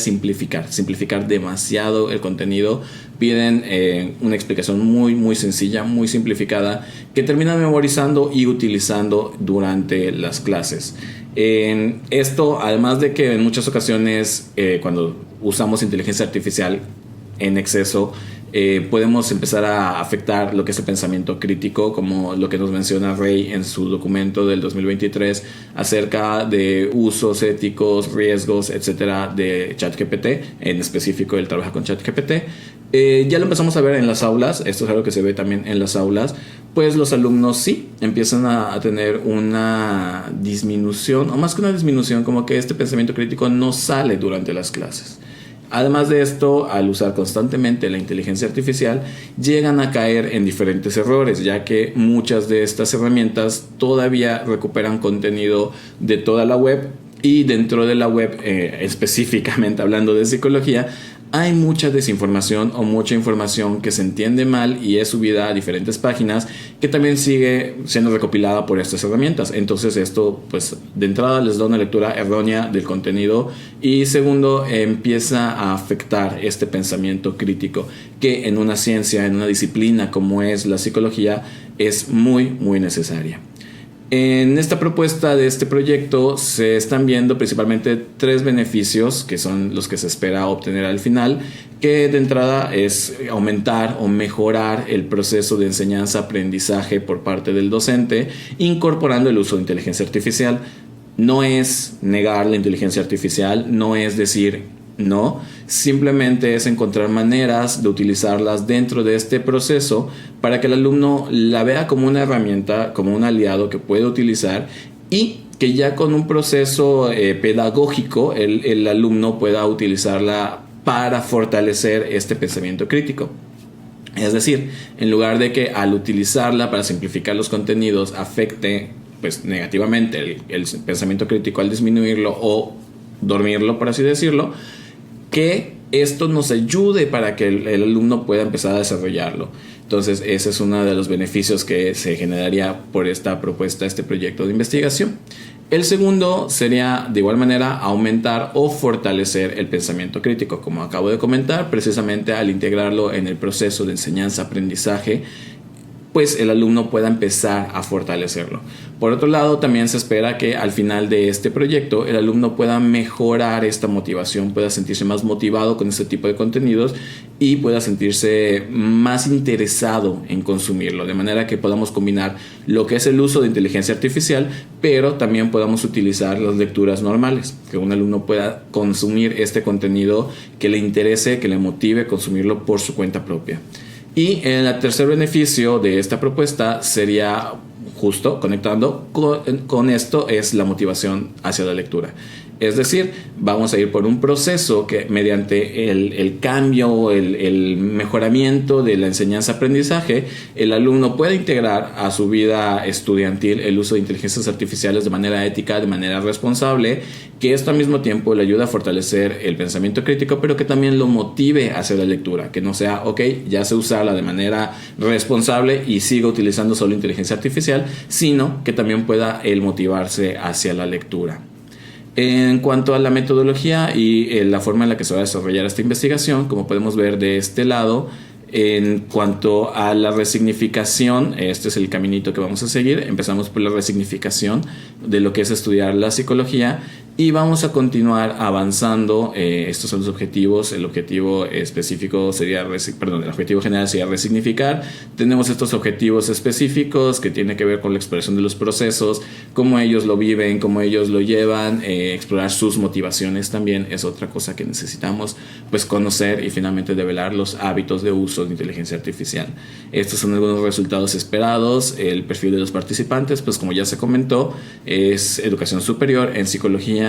simplificar demasiado el contenido. Piden una explicación muy, muy sencilla, muy simplificada, que terminan memorizando y utilizando durante las clases. Esto, además de que en muchas ocasiones, cuando usamos inteligencia artificial en exceso, podemos empezar a afectar lo que es el pensamiento crítico, como lo que nos menciona Rey en su documento del 2023 acerca de usos éticos, riesgos, etcétera, de ChatGPT. En específico, él trabaja con ChatGPT. Ya lo empezamos a ver en las aulas. Esto es algo que se ve también en las aulas. Pues los alumnos sí empiezan a tener una disminución, o más que una disminución, como que este pensamiento crítico no sale durante las clases. Además de esto, al usar constantemente la inteligencia artificial, llegan a caer en diferentes errores, ya que muchas de estas herramientas todavía recuperan contenido de toda la web, y dentro de la web, específicamente hablando de psicología, hay mucha desinformación o mucha información que se entiende mal y es subida a diferentes páginas que también sigue siendo recopilada por estas herramientas. Entonces esto, pues de entrada les da una lectura errónea del contenido y segundo, empieza a afectar este pensamiento crítico que en una ciencia, en una disciplina como es la psicología, es muy, muy necesaria. En esta propuesta de este proyecto se están viendo principalmente 3 beneficios que son los que se espera obtener al final, que de entrada es aumentar o mejorar el proceso de enseñanza-aprendizaje por parte del docente, incorporando el uso de inteligencia artificial. No es negar la inteligencia artificial, no es decir no, simplemente es encontrar maneras de utilizarlas dentro de este proceso para que el alumno la vea como una herramienta, como un aliado que puede utilizar y que ya con un proceso pedagógico el alumno pueda utilizarla para fortalecer este pensamiento crítico. Es decir, en lugar de que al utilizarla para simplificar los contenidos afecte pues, negativamente el pensamiento crítico al disminuirlo o dormirlo, por así decirlo, que esto nos ayude para que el alumno pueda empezar a desarrollarlo. Entonces, ese es uno de los beneficios que se generaría por esta propuesta, este proyecto de investigación. El segundo sería, de igual manera, aumentar o fortalecer el pensamiento crítico, como acabo de comentar, precisamente al integrarlo en el proceso de enseñanza-aprendizaje, pues el alumno pueda empezar a fortalecerlo. Por otro lado, también se espera que al final de este proyecto el alumno pueda mejorar esta motivación, pueda sentirse más motivado con este tipo de contenidos y pueda sentirse más interesado en consumirlo, de manera que podamos combinar lo que es el uso de inteligencia artificial, pero también podamos utilizar las lecturas normales, que un alumno pueda consumir este contenido que le interese, que le motive consumirlo por su cuenta propia. Y el tercer beneficio de esta propuesta sería, justo conectando con esto, es la motivación hacia la lectura. Es decir, vamos a ir por un proceso que mediante el cambio, el mejoramiento de la enseñanza-aprendizaje, el alumno puede integrar a su vida estudiantil el uso de inteligencias artificiales de manera ética, de manera responsable, que esto al mismo tiempo le ayuda a fortalecer el pensamiento crítico, pero que también lo motive hacia la lectura, que no sea, ok, ya sé usarla de manera responsable y sigo utilizando solo inteligencia artificial, sino que también pueda él motivarse hacia la lectura. En cuanto a la metodología y la forma en la que se va a desarrollar esta investigación, como podemos ver de este lado, en cuanto a la resignificación, este es el caminito que vamos a seguir. Empezamos por la resignificación de lo que es estudiar la psicología y vamos a continuar avanzando. Estos son los objetivos. El objetivo específico sería, el objetivo general sería resignificar. Tenemos estos objetivos específicos que tienen que ver con la exploración de los procesos, cómo ellos lo viven, cómo ellos lo llevan, explorar sus motivaciones también es otra cosa que necesitamos, pues conocer y finalmente develar los hábitos de uso de inteligencia artificial. Estos son algunos resultados esperados. El perfil de los participantes, pues como ya se comentó, es educación superior en psicología.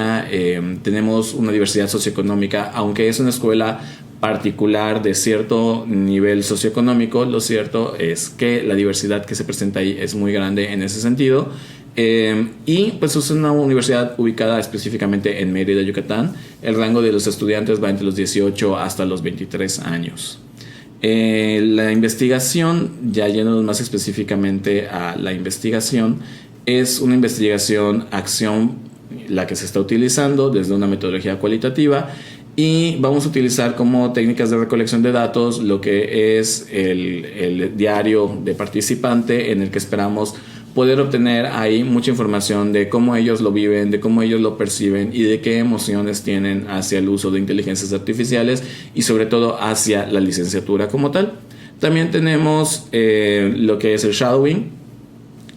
Tenemos una diversidad socioeconómica, aunque es una escuela particular de cierto nivel socioeconómico, lo cierto es que la diversidad que se presenta ahí es muy grande en ese sentido. Y pues es una universidad ubicada específicamente en Mérida, Yucatán. El rango de los estudiantes va entre los 18 hasta los 23 años. La investigación, ya yéndonos más específicamente a la investigación, es una investigación acción la que se está utilizando desde una metodología cualitativa y vamos a utilizar como técnicas de recolección de datos lo que es el diario de participante, en el que esperamos poder obtener ahí mucha información de cómo ellos lo viven, de cómo ellos lo perciben y de qué emociones tienen hacia el uso de inteligencias artificiales y sobre todo hacia la licenciatura como tal. También tenemos lo que es el shadowing.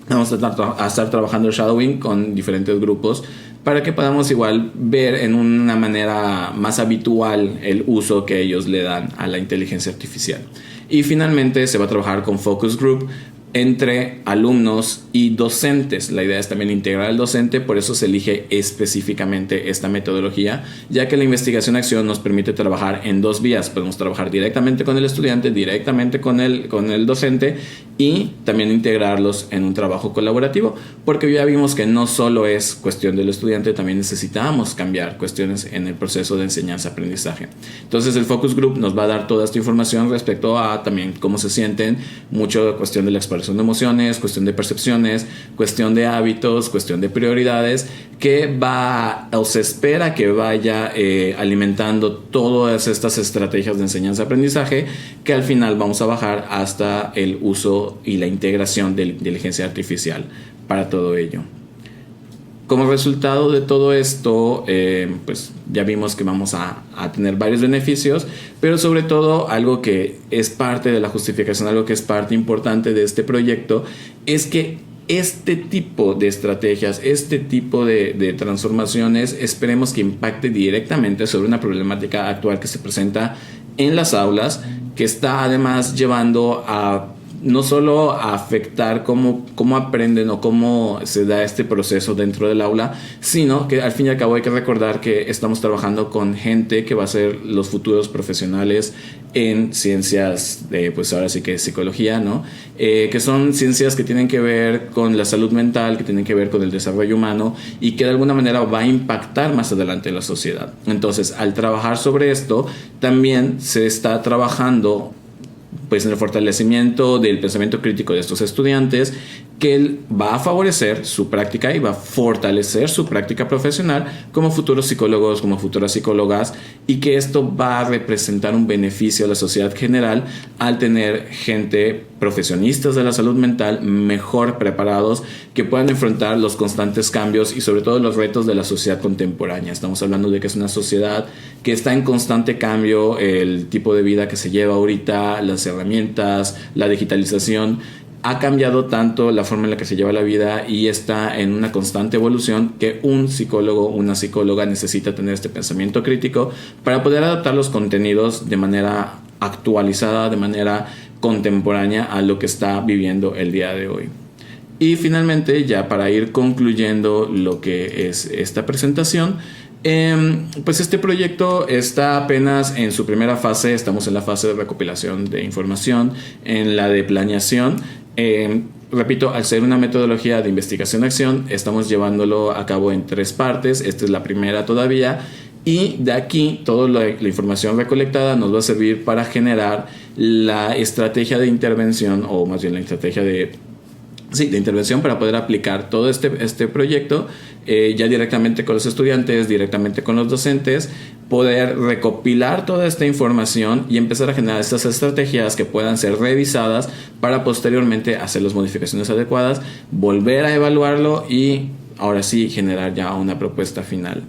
Vamos a estar trabajando el shadowing con diferentes grupos para que podamos igual ver en una manera más habitual el uso que ellos le dan a la inteligencia artificial. Y finalmente se va a trabajar con focus group entre alumnos y docentes. La idea es también integrar al docente, por eso se elige específicamente esta metodología, ya que la investigación-acción nos permite trabajar en dos vías. Podemos trabajar directamente con el estudiante, directamente con el docente, y también integrarlos en un trabajo colaborativo, porque ya vimos que no solo es cuestión del estudiante, también necesitamos cambiar cuestiones en el proceso de enseñanza-aprendizaje. Entonces el Focus Group nos va a dar toda esta información respecto a también cómo se sienten, mucho cuestión de la exploración de emociones, cuestión de percepciones, cuestión de hábitos, cuestión de prioridades, que va o se espera que vaya alimentando todas estas estrategias de enseñanza-aprendizaje, que al final vamos a bajar hasta el uso y la integración de la inteligencia artificial para todo ello. Como resultado de todo esto, pues ya vimos que vamos a tener varios beneficios, pero sobre todo algo que es parte de la justificación, algo que es parte importante de este proyecto, es que este tipo de estrategias, este tipo de transformaciones, esperemos que impacte directamente sobre una problemática actual que se presenta en las aulas, que está además llevando a no solo a afectar cómo aprenden o cómo se da este proceso dentro del aula, sino que al fin y al cabo hay que recordar que estamos trabajando con gente que va a ser los futuros profesionales en ciencias, pues ahora sí que psicología, ¿no? Que son ciencias que tienen que ver con la salud mental, que tienen que ver con el desarrollo humano y que de alguna manera va a impactar más adelante en la sociedad. Entonces, al trabajar sobre esto, también se está trabajando pues en el fortalecimiento del pensamiento crítico de estos estudiantes, que él va a favorecer su práctica y va a fortalecer su práctica profesional como futuros psicólogos, como futuras psicólogas, y que esto va a representar un beneficio a la sociedad general al tener gente, profesionistas de la salud mental, mejor preparados, que puedan enfrentar los constantes cambios y sobre todo los retos de la sociedad contemporánea. Estamos hablando de que es una sociedad que está en constante cambio, el tipo de vida que se lleva ahorita, las herramientas, la digitalización, ha cambiado tanto la forma en la que se lleva la vida y está en una constante evolución, que un psicólogo, una psicóloga necesita tener este pensamiento crítico para poder adaptar los contenidos de manera actualizada, de manera contemporánea a lo que está viviendo el día de hoy. Y finalmente, ya para ir concluyendo lo que es esta presentación, pues este proyecto está apenas en su primera fase. Estamos en la fase de recopilación de información, en la de planeación. Repito, al ser una metodología de investigación-acción, estamos llevándolo a cabo en 3 partes. Esta es la primera todavía. Y de aquí, toda la información recolectada nos va a servir para generar la estrategia de intervención, o más bien la estrategia de intervención para poder aplicar todo este proyecto ya directamente con los estudiantes, directamente con los docentes, poder recopilar toda esta información y empezar a generar estas estrategias que puedan ser revisadas para posteriormente hacer las modificaciones adecuadas, volver a evaluarlo y ahora sí generar ya una propuesta final.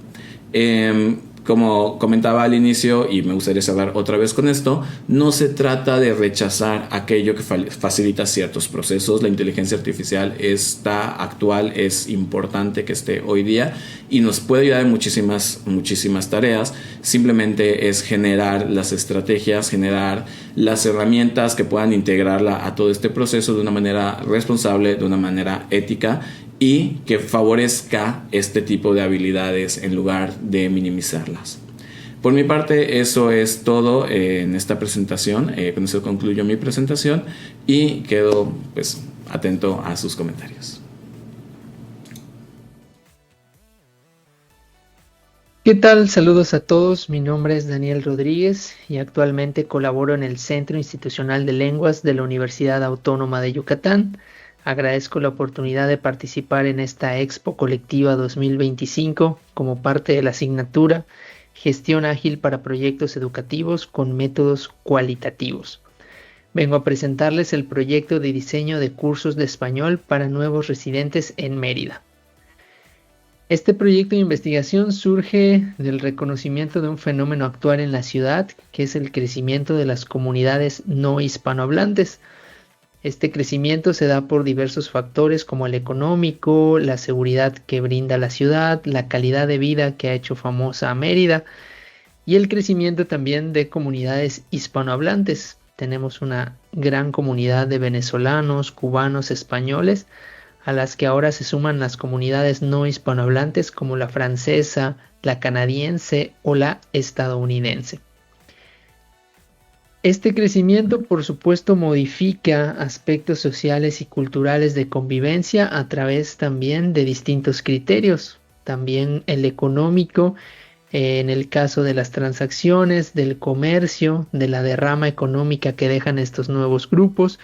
Como comentaba al inicio, y me gustaría cerrar otra vez con esto, no se trata de rechazar aquello que facilita ciertos procesos. La inteligencia artificial está actual, es importante que esté hoy día y nos puede ayudar en muchísimas tareas. Simplemente es generar las estrategias, generar las herramientas que puedan integrarla a todo este proceso de una manera responsable, de una manera ética, y que favorezca este tipo de habilidades en lugar de minimizarlas. Por mi parte, eso es todo en esta presentación. Con eso concluyo mi presentación y quedo pues atento a sus comentarios. ¿Qué tal? Saludos a todos. Mi nombre es Daniel Rodríguez y actualmente colaboro en el Centro Institucional de Lenguas de la Universidad Autónoma de Yucatán. Agradezco la oportunidad de participar en esta Expo Colectiva 2025 como parte de la asignatura Gestión Ágil para Proyectos Educativos con Métodos Cualitativos. Vengo a presentarles el proyecto de diseño de cursos de español para nuevos residentes en Mérida. Este proyecto de investigación surge del reconocimiento de un fenómeno actual en la ciudad, que es el crecimiento de las comunidades no hispanohablantes. Este crecimiento se da por diversos factores como el económico, la seguridad que brinda la ciudad, la calidad de vida que ha hecho famosa a Mérida y el crecimiento también de comunidades hispanohablantes. tenemos una gran comunidad de venezolanos, cubanos, españoles, a las que ahora se suman las comunidades no hispanohablantes como la francesa, la canadiense o la estadounidense. Este crecimiento, por supuesto, modifica aspectos sociales y culturales de convivencia a través también de distintos criterios. También el económico, en el caso de las transacciones, del comercio, de la derrama económica que dejan estos nuevos grupos,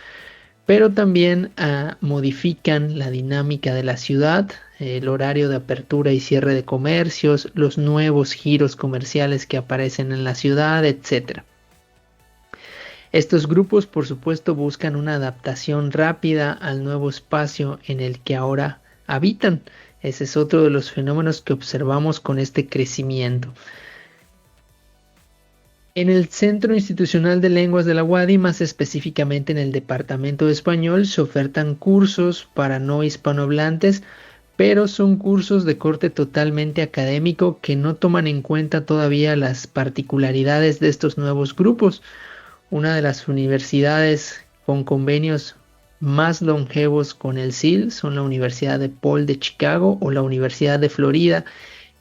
pero también modifican la dinámica de la ciudad, el horario de apertura y cierre de comercios, los nuevos giros comerciales que aparecen en la ciudad, etc. Estos grupos, por supuesto, buscan una adaptación rápida al nuevo espacio en el que ahora habitan. Ese es otro de los fenómenos que observamos con este crecimiento. En el Centro Institucional de Lenguas de la UADY, más específicamente en el Departamento de Español, se ofertan cursos para no hispanohablantes, pero son cursos de corte totalmente académico que no toman en cuenta todavía las particularidades de estos nuevos grupos. Una de las universidades con convenios más longevos con el CIL son la Universidad de Paul de Chicago o la Universidad de Florida,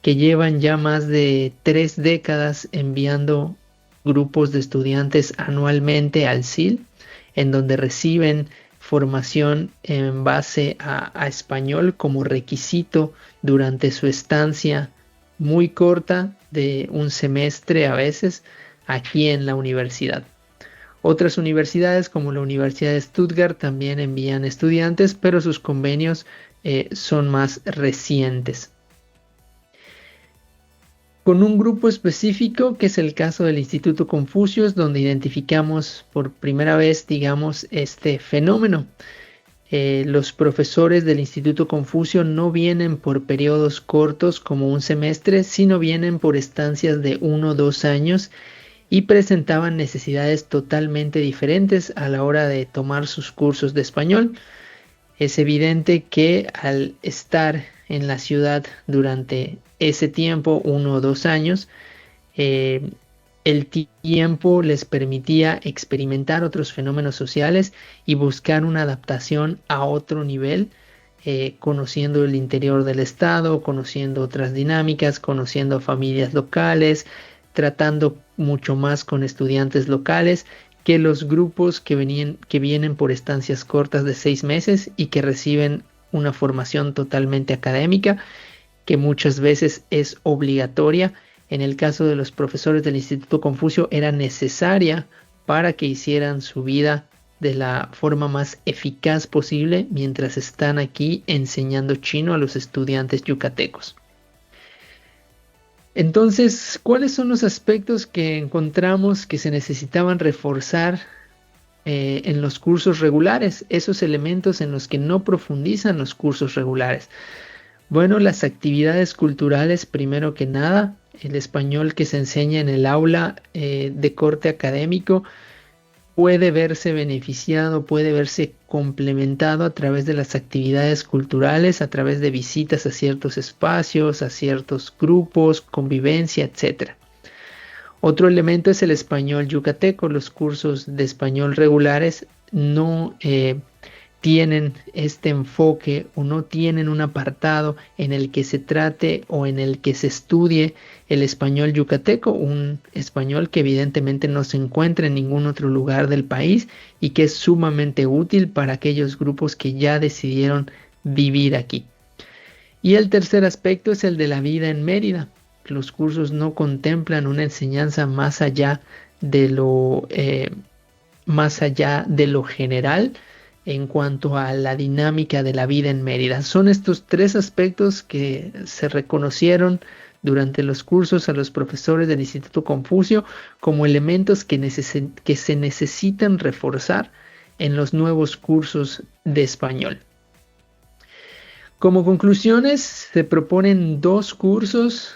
que llevan ya más de 3 décadas enviando grupos de estudiantes anualmente al CIL, en donde reciben formación en base a español como requisito durante su estancia muy corta de un semestre a veces aquí en la universidad. Otras universidades como la Universidad de Stuttgart también envían estudiantes, pero sus convenios son más recientes. Con un grupo específico, que es el caso del Instituto Confucius, donde identificamos por primera vez, digamos, este fenómeno. Los profesores del Instituto Confucio no vienen por periodos cortos como un semestre, sino vienen por estancias de 1 o 2 años, y presentaban necesidades totalmente diferentes a la hora de tomar sus cursos de español. Es evidente que al estar en la ciudad durante ese tiempo, 1 o 2 años, el tiempo les permitía experimentar otros fenómenos sociales y buscar una adaptación a otro nivel, conociendo el interior del estado, conociendo otras dinámicas, conociendo familias locales, tratando mucho más con estudiantes locales que los grupos que vienen por estancias cortas de 6 meses y que reciben una formación totalmente académica, que muchas veces es obligatoria. En el caso de los profesores del Instituto Confucio era necesaria para que hicieran su vida de la forma más eficaz posible mientras están aquí enseñando chino a los estudiantes yucatecos. Entonces, ¿cuáles son los aspectos que encontramos que se necesitaban reforzar en los cursos regulares? Esos elementos en los que no profundizan los cursos regulares. Bueno, las actividades culturales, primero que nada, el español que se enseña en el aula de corte académico puede verse beneficiado, puede verse complementado a través de las actividades culturales, a través de visitas a ciertos espacios, a ciertos grupos, convivencia, etc. Otro elemento es el español yucateco. Los cursos de español regulares no tienen este enfoque o no tienen un apartado en el que se trate o en el que se estudie el español yucateco, un español que evidentemente no se encuentra en ningún otro lugar del país y que es sumamente útil para aquellos grupos que ya decidieron vivir aquí. Y el tercer aspecto es el de la vida en Mérida. Los cursos no contemplan una enseñanza más allá de lo general en cuanto a la dinámica de la vida en Mérida. Son estos 3 aspectos que se reconocieron durante los cursos a los profesores del Instituto Confucio como elementos que se necesitan reforzar en los nuevos cursos de español. Como conclusiones, se proponen 2 cursos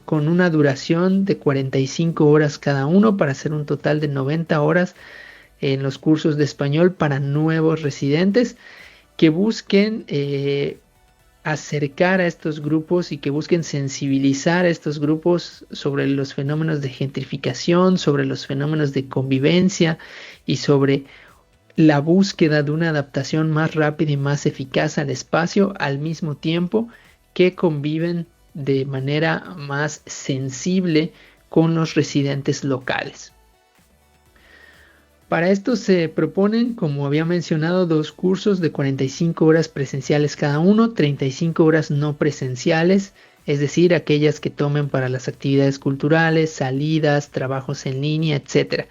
con una duración de 45 horas cada uno para hacer un total de 90 horas en los cursos de español para nuevos residentes que busquen acercar a estos grupos y que busquen sensibilizar a estos grupos sobre los fenómenos de gentrificación, sobre los fenómenos de convivencia y sobre la búsqueda de una adaptación más rápida y más eficaz al espacio, al mismo tiempo que conviven de manera más sensible con los residentes locales. Para esto se proponen, como había mencionado, 2 cursos de 45 horas presenciales cada uno, 35 horas no presenciales, es decir, aquellas que tomen para las actividades culturales, salidas, trabajos en línea, etc.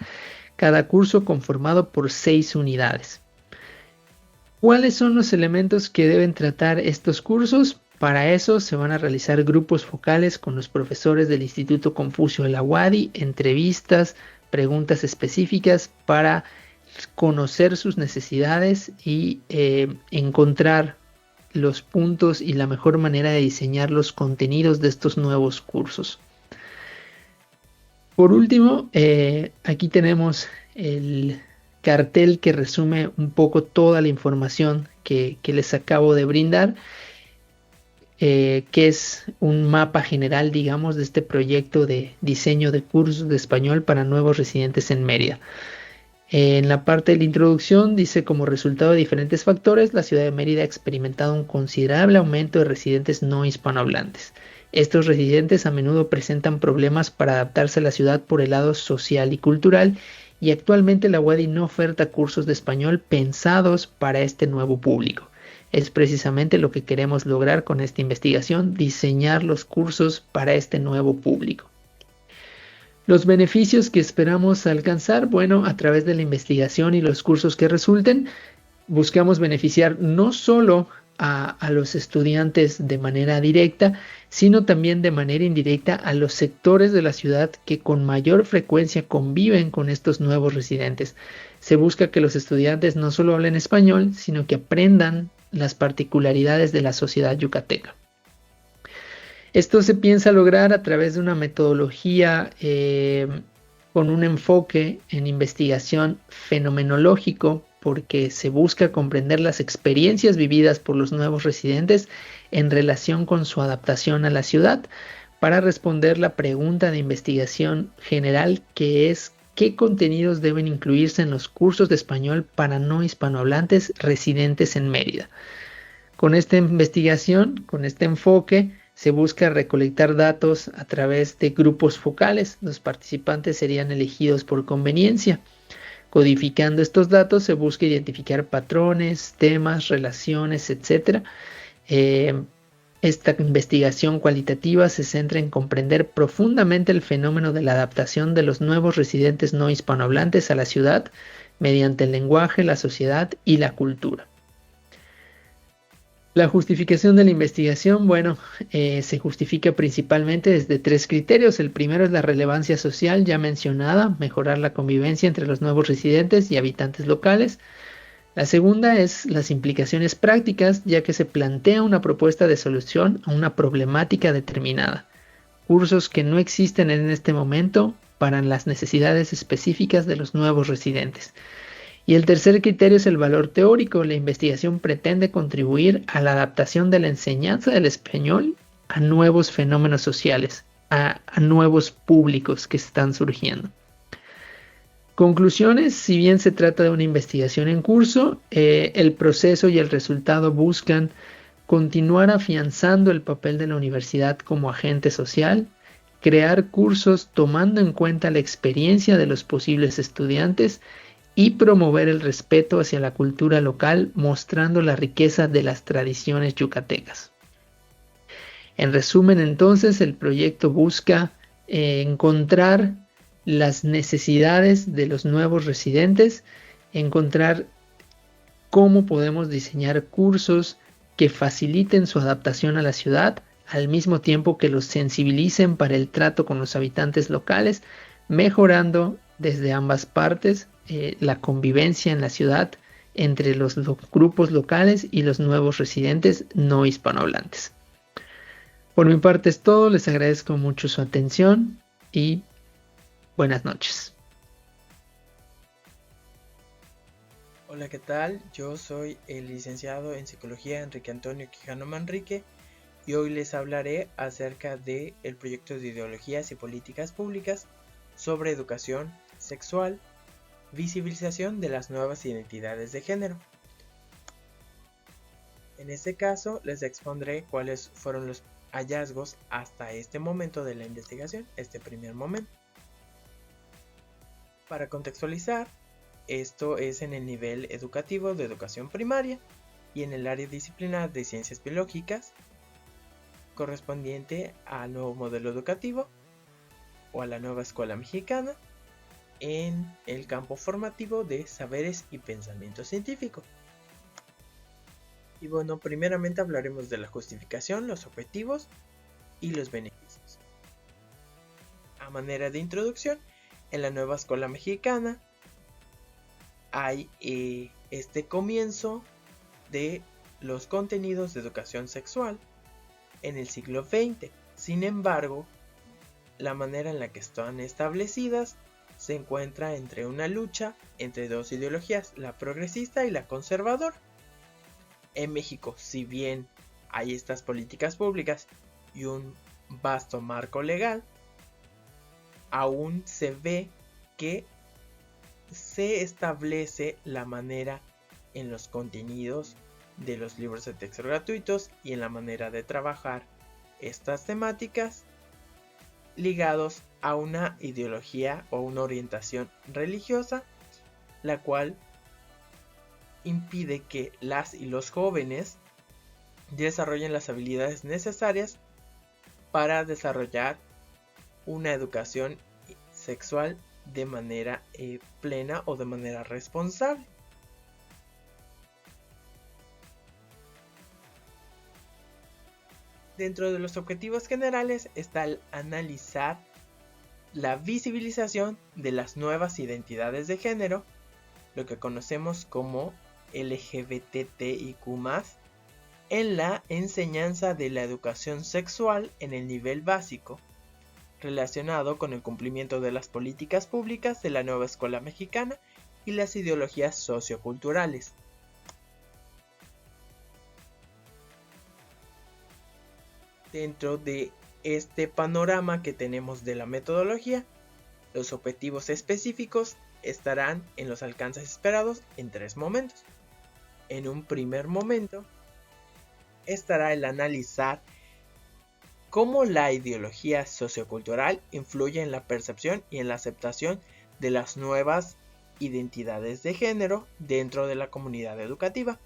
Cada curso conformado por 6 unidades. ¿Cuáles son los elementos que deben tratar estos cursos? Para eso se van a realizar grupos focales con los profesores del Instituto Confucio de la UADY, entrevistas, preguntas específicas para conocer sus necesidades y encontrar los puntos y la mejor manera de diseñar los contenidos de estos nuevos cursos. Por último, aquí tenemos el cartel que resume un poco toda la información que les acabo de brindar, que es un mapa general, digamos, de este proyecto de diseño de cursos de español para nuevos residentes en Mérida. En la parte de la introducción dice: como resultado de diferentes factores, la ciudad de Mérida ha experimentado un considerable aumento de residentes no hispanohablantes. Estos residentes a menudo presentan problemas para adaptarse a la ciudad por el lado social y cultural, y actualmente la UADY no oferta cursos de español pensados para este nuevo público. Es precisamente lo que queremos lograr con esta investigación, diseñar los cursos para este nuevo público. Los beneficios que esperamos alcanzar, bueno, a través de la investigación y los cursos que resulten, buscamos beneficiar no solo a los estudiantes de manera directa, sino también de manera indirecta a los sectores de la ciudad que con mayor frecuencia conviven con estos nuevos residentes. Se busca que los estudiantes no solo hablen español, sino que aprendan las particularidades de la sociedad yucateca. Esto se piensa lograr a través de una metodología con un enfoque en investigación fenomenológico, porque se busca comprender las experiencias vividas por los nuevos residentes en relación con su adaptación a la ciudad, para responder la pregunta de investigación general, que es: ¿qué contenidos deben incluirse en los cursos de español para no hispanohablantes residentes en Mérida? Con esta investigación, con este enfoque, se busca recolectar datos a través de grupos focales. Los participantes serían elegidos por conveniencia. Codificando estos datos, se busca identificar patrones, temas, relaciones, etc. Esta investigación cualitativa se centra en comprender profundamente el fenómeno de la adaptación de los nuevos residentes no hispanohablantes a la ciudad mediante el lenguaje, la sociedad y la cultura. La justificación de la investigación, bueno, se justifica principalmente desde 3 criterios. El primero es la relevancia social ya mencionada, mejorar la convivencia entre los nuevos residentes y habitantes locales. La segunda es las implicaciones prácticas, ya que se plantea una propuesta de solución a una problemática determinada. Cursos que no existen en este momento para las necesidades específicas de los nuevos residentes. Y el tercer criterio es el valor teórico. La investigación pretende contribuir a la adaptación de la enseñanza del español a nuevos fenómenos sociales, a nuevos públicos que están surgiendo. Conclusiones: si bien se trata de una investigación en curso, el proceso y el resultado buscan continuar afianzando el papel de la universidad como agente social, crear cursos tomando en cuenta la experiencia de los posibles estudiantes y promover el respeto hacia la cultura local, mostrando la riqueza de las tradiciones yucatecas. En resumen, entonces, el proyecto busca encontrar las necesidades de los nuevos residentes, encontrar cómo podemos diseñar cursos que faciliten su adaptación a la ciudad, al mismo tiempo que los sensibilicen para el trato con los habitantes locales, mejorando desde ambas partes la convivencia en la ciudad entre los grupos locales y los nuevos residentes no hispanohablantes. Por mi parte es todo, les agradezco mucho su atención y buenas noches. Hola, ¿qué tal? Yo soy el licenciado en Psicología Enrique Antonio Quijano Manrique y hoy les hablaré acerca del proyecto de ideologías y políticas públicas sobre educación sexual, visibilización de las nuevas identidades de género. En este caso les expondré cuáles fueron los hallazgos hasta este momento de la investigación, este primer momento. Para contextualizar, esto es en el nivel educativo de educación primaria y en el área disciplinar de ciencias biológicas, correspondiente al nuevo modelo educativo o a la nueva escuela mexicana, en el campo formativo de saberes y pensamiento científico. Y bueno, primeramente hablaremos de la justificación, los objetivos y los beneficios. A manera de introducción, en la nueva escuela mexicana hay este comienzo de los contenidos de educación sexual en el siglo XX. Sin embargo, la manera en la que están establecidas se encuentra entre una lucha entre dos ideologías, la progresista y la conservadora. En México, si bien hay estas políticas públicas y un vasto marco legal, aún se ve que se establece la manera en los contenidos de los libros de texto gratuitos y en la manera de trabajar estas temáticas ligados a una ideología o una orientación religiosa, la cual impide que las y los jóvenes desarrollen las habilidades necesarias para desarrollar una educación sexual de manera plena o de manera responsable. Dentro de los objetivos generales está el analizar la visibilización de las nuevas identidades de género, lo que conocemos como LGBTIQ+, en la enseñanza de la educación sexual en el nivel básico, relacionado con el cumplimiento de las políticas públicas de la nueva escuela mexicana y las ideologías socioculturales. Dentro de este panorama que tenemos de la metodología, los objetivos específicos estarán en los alcances esperados en 3 momentos. En un primer momento estará el analizar cómo la ideología sociocultural influye en la percepción y en la aceptación de las nuevas identidades de género dentro de la comunidad educativa.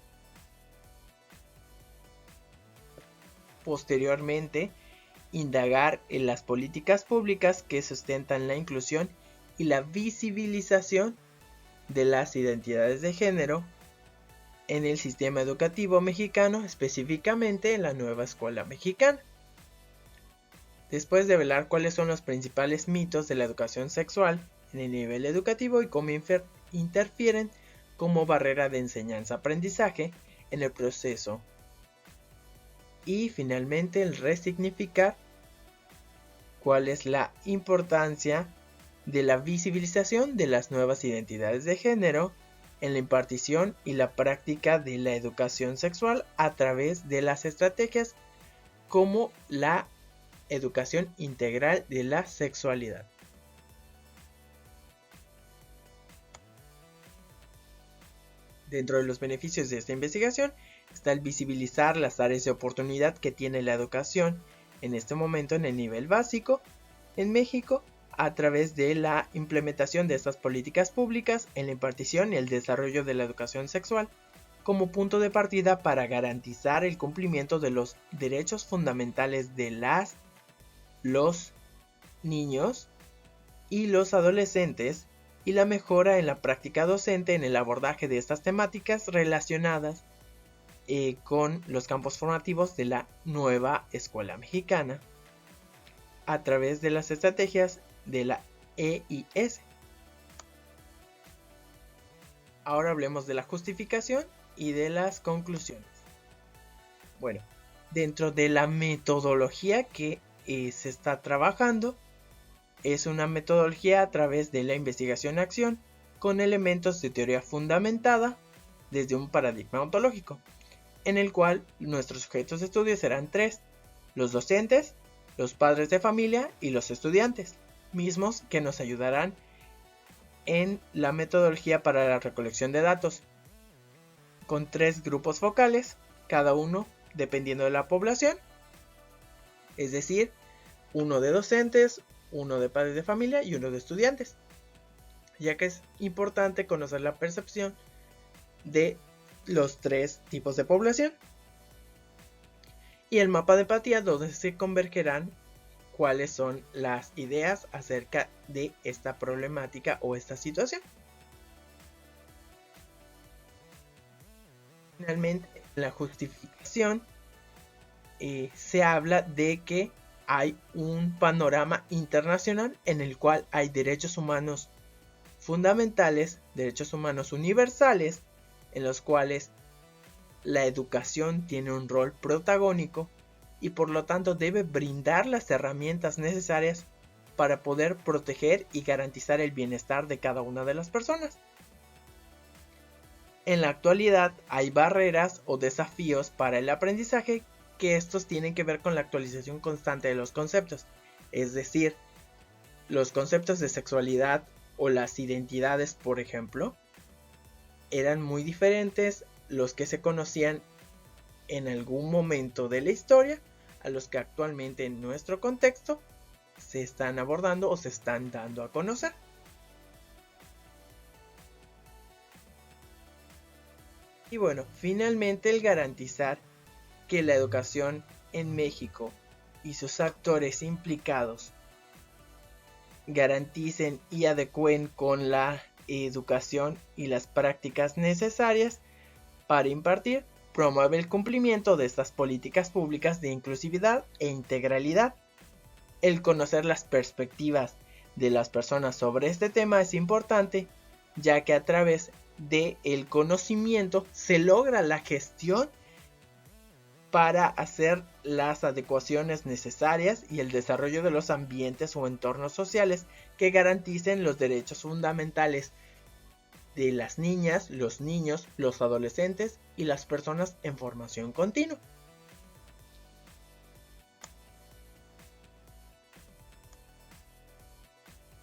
Posteriormente, indagar en las políticas públicas que sustentan la inclusión y la visibilización de las identidades de género en el sistema educativo mexicano, específicamente en la nueva escuela mexicana. Después de velar cuáles son los principales mitos de la educación sexual en el nivel educativo y cómo interfieren como barrera de enseñanza-aprendizaje en el proceso. Y finalmente el resignificar cuál es la importancia de la visibilización de las nuevas identidades de género en la impartición y la práctica de la educación sexual a través de las estrategias como la educación integral de la sexualidad. Dentro de los beneficios de esta investigación está el visibilizar las áreas de oportunidad que tiene la educación en este momento en el nivel básico en México a través de la implementación de estas políticas públicas en la impartición y el desarrollo de la educación sexual como punto de partida para garantizar el cumplimiento de los derechos fundamentales de los niños y los adolescentes y la mejora en la práctica docente en el abordaje de estas temáticas relacionadas con los campos formativos de la nueva escuela mexicana a través de las estrategias de la EIS. Ahora hablemos de la justificación y de las conclusiones. Bueno, dentro de la metodología que se está trabajando, es una metodología a través de la investigación-acción con elementos de teoría fundamentada desde un paradigma ontológico, en el cual nuestros sujetos de estudio serán tres: los docentes, los padres de familia y los estudiantes, mismos que nos ayudarán en la metodología para la recolección de datos, con tres grupos focales, cada uno dependiendo de la población, es decir, uno de docentes, uno de padres de familia y uno de estudiantes, ya que es importante conocer la percepción de los tres tipos de población. Y el mapa de empatía, donde se convergerán cuáles son las ideas acerca de esta problemática o esta situación. Finalmente, en la justificación se habla de que hay un panorama internacional en el cual hay derechos humanos fundamentales, derechos humanos universales, en los cuales la educación tiene un rol protagónico y por lo tanto debe brindar las herramientas necesarias para poder proteger y garantizar el bienestar de cada una de las personas. En la actualidad hay barreras o desafíos para el aprendizaje, que estos tienen que ver con la actualización constante de los conceptos, es decir, los conceptos de sexualidad o las identidades, por ejemplo, eran muy diferentes los que se conocían en algún momento de la historia a los que actualmente en nuestro contexto se están abordando o se están dando a conocer. Y bueno, finalmente el garantizar que la educación en México y sus actores implicados garanticen y adecúen con la educación y las prácticas necesarias para impartir, promueve el cumplimiento de estas políticas públicas de inclusividad e integralidad. El conocer las perspectivas de las personas sobre este tema es importante, ya que a través del conocimiento se logra la gestión para hacer las adecuaciones necesarias y el desarrollo de los ambientes o entornos sociales que garanticen los derechos fundamentales de las niñas, los niños, los adolescentes y las personas en formación continua.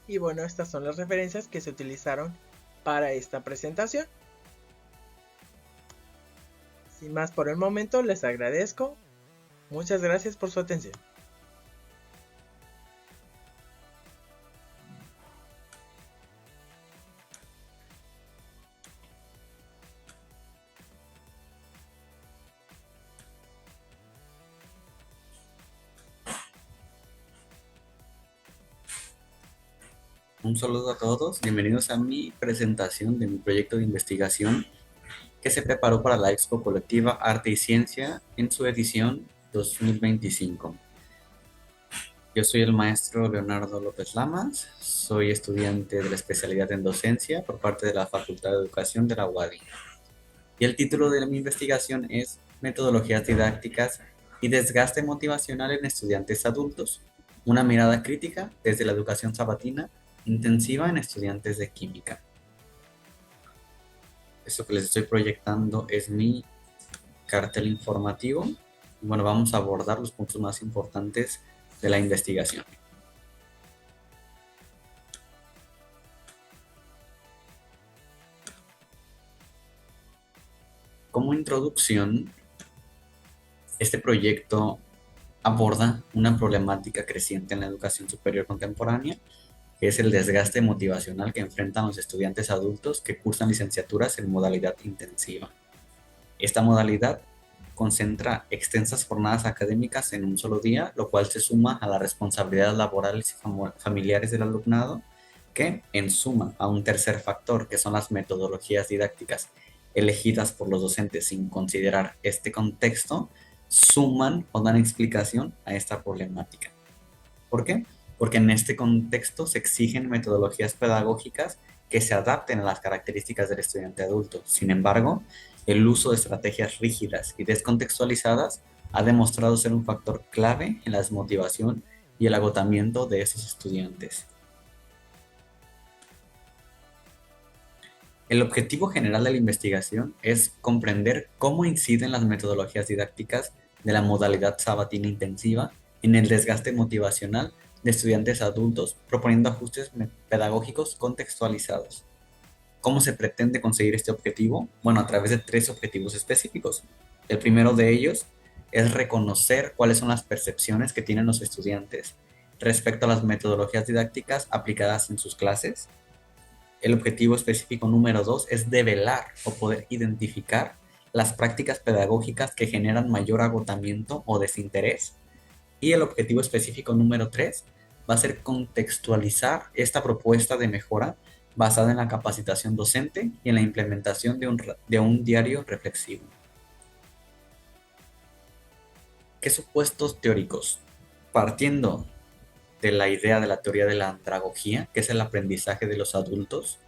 Y bueno, estas son las referencias que se utilizaron para esta presentación. Sin más por el momento, les agradezco. Muchas gracias por su atención. Un saludo a todos, bienvenidos a mi presentación de mi proyecto de investigación que se preparó para la Expo Colectiva Arte y Ciencia en su edición 2025. Yo soy el maestro Leonardo López Lamas, soy estudiante de la especialidad en docencia por parte de la Facultad de Educación de la UADY. Y el título de mi investigación es Metodologías didácticas y desgaste motivacional en estudiantes adultos, una mirada crítica desde la educación sabatina intensiva en estudiantes de química. Esto que les estoy proyectando es mi cartel informativo. Bueno, vamos a abordar los puntos más importantes de la investigación. Como introducción, este proyecto aborda una problemática creciente en la educación superior contemporánea, que es el desgaste motivacional que enfrentan los estudiantes adultos que cursan licenciaturas en modalidad intensiva. Esta modalidad concentra extensas jornadas académicas en un solo día, lo cual se suma a las responsabilidades laborales y familiares del alumnado, que, en suma a un tercer factor, que son las metodologías didácticas elegidas por los docentes sin considerar este contexto, suman o dan explicación a esta problemática. ¿Por qué? Porque en este contexto se exigen metodologías pedagógicas que se adapten a las características del estudiante adulto. Sin embargo, el uso de estrategias rígidas y descontextualizadas ha demostrado ser un factor clave en la desmotivación y el agotamiento de esos estudiantes. El objetivo general de la investigación es comprender cómo inciden las metodologías didácticas de la modalidad sabatina intensiva en el desgaste motivacional de estudiantes adultos, proponiendo ajustes pedagógicos contextualizados. ¿Cómo se pretende conseguir este objetivo? Bueno, a través de 3 objetivos específicos. El primero de ellos es reconocer cuáles son las percepciones que tienen los estudiantes respecto a las metodologías didácticas aplicadas en sus clases. El objetivo específico número 2 es develar o poder identificar las prácticas pedagógicas que generan mayor agotamiento o desinterés. Y el objetivo específico número 3 va a ser contextualizar esta propuesta de mejora basada en la capacitación docente y en la implementación de un diario reflexivo. ¿Qué supuestos teóricos? Partiendo de la idea de la teoría de la andragogía, que es el aprendizaje de los adultos,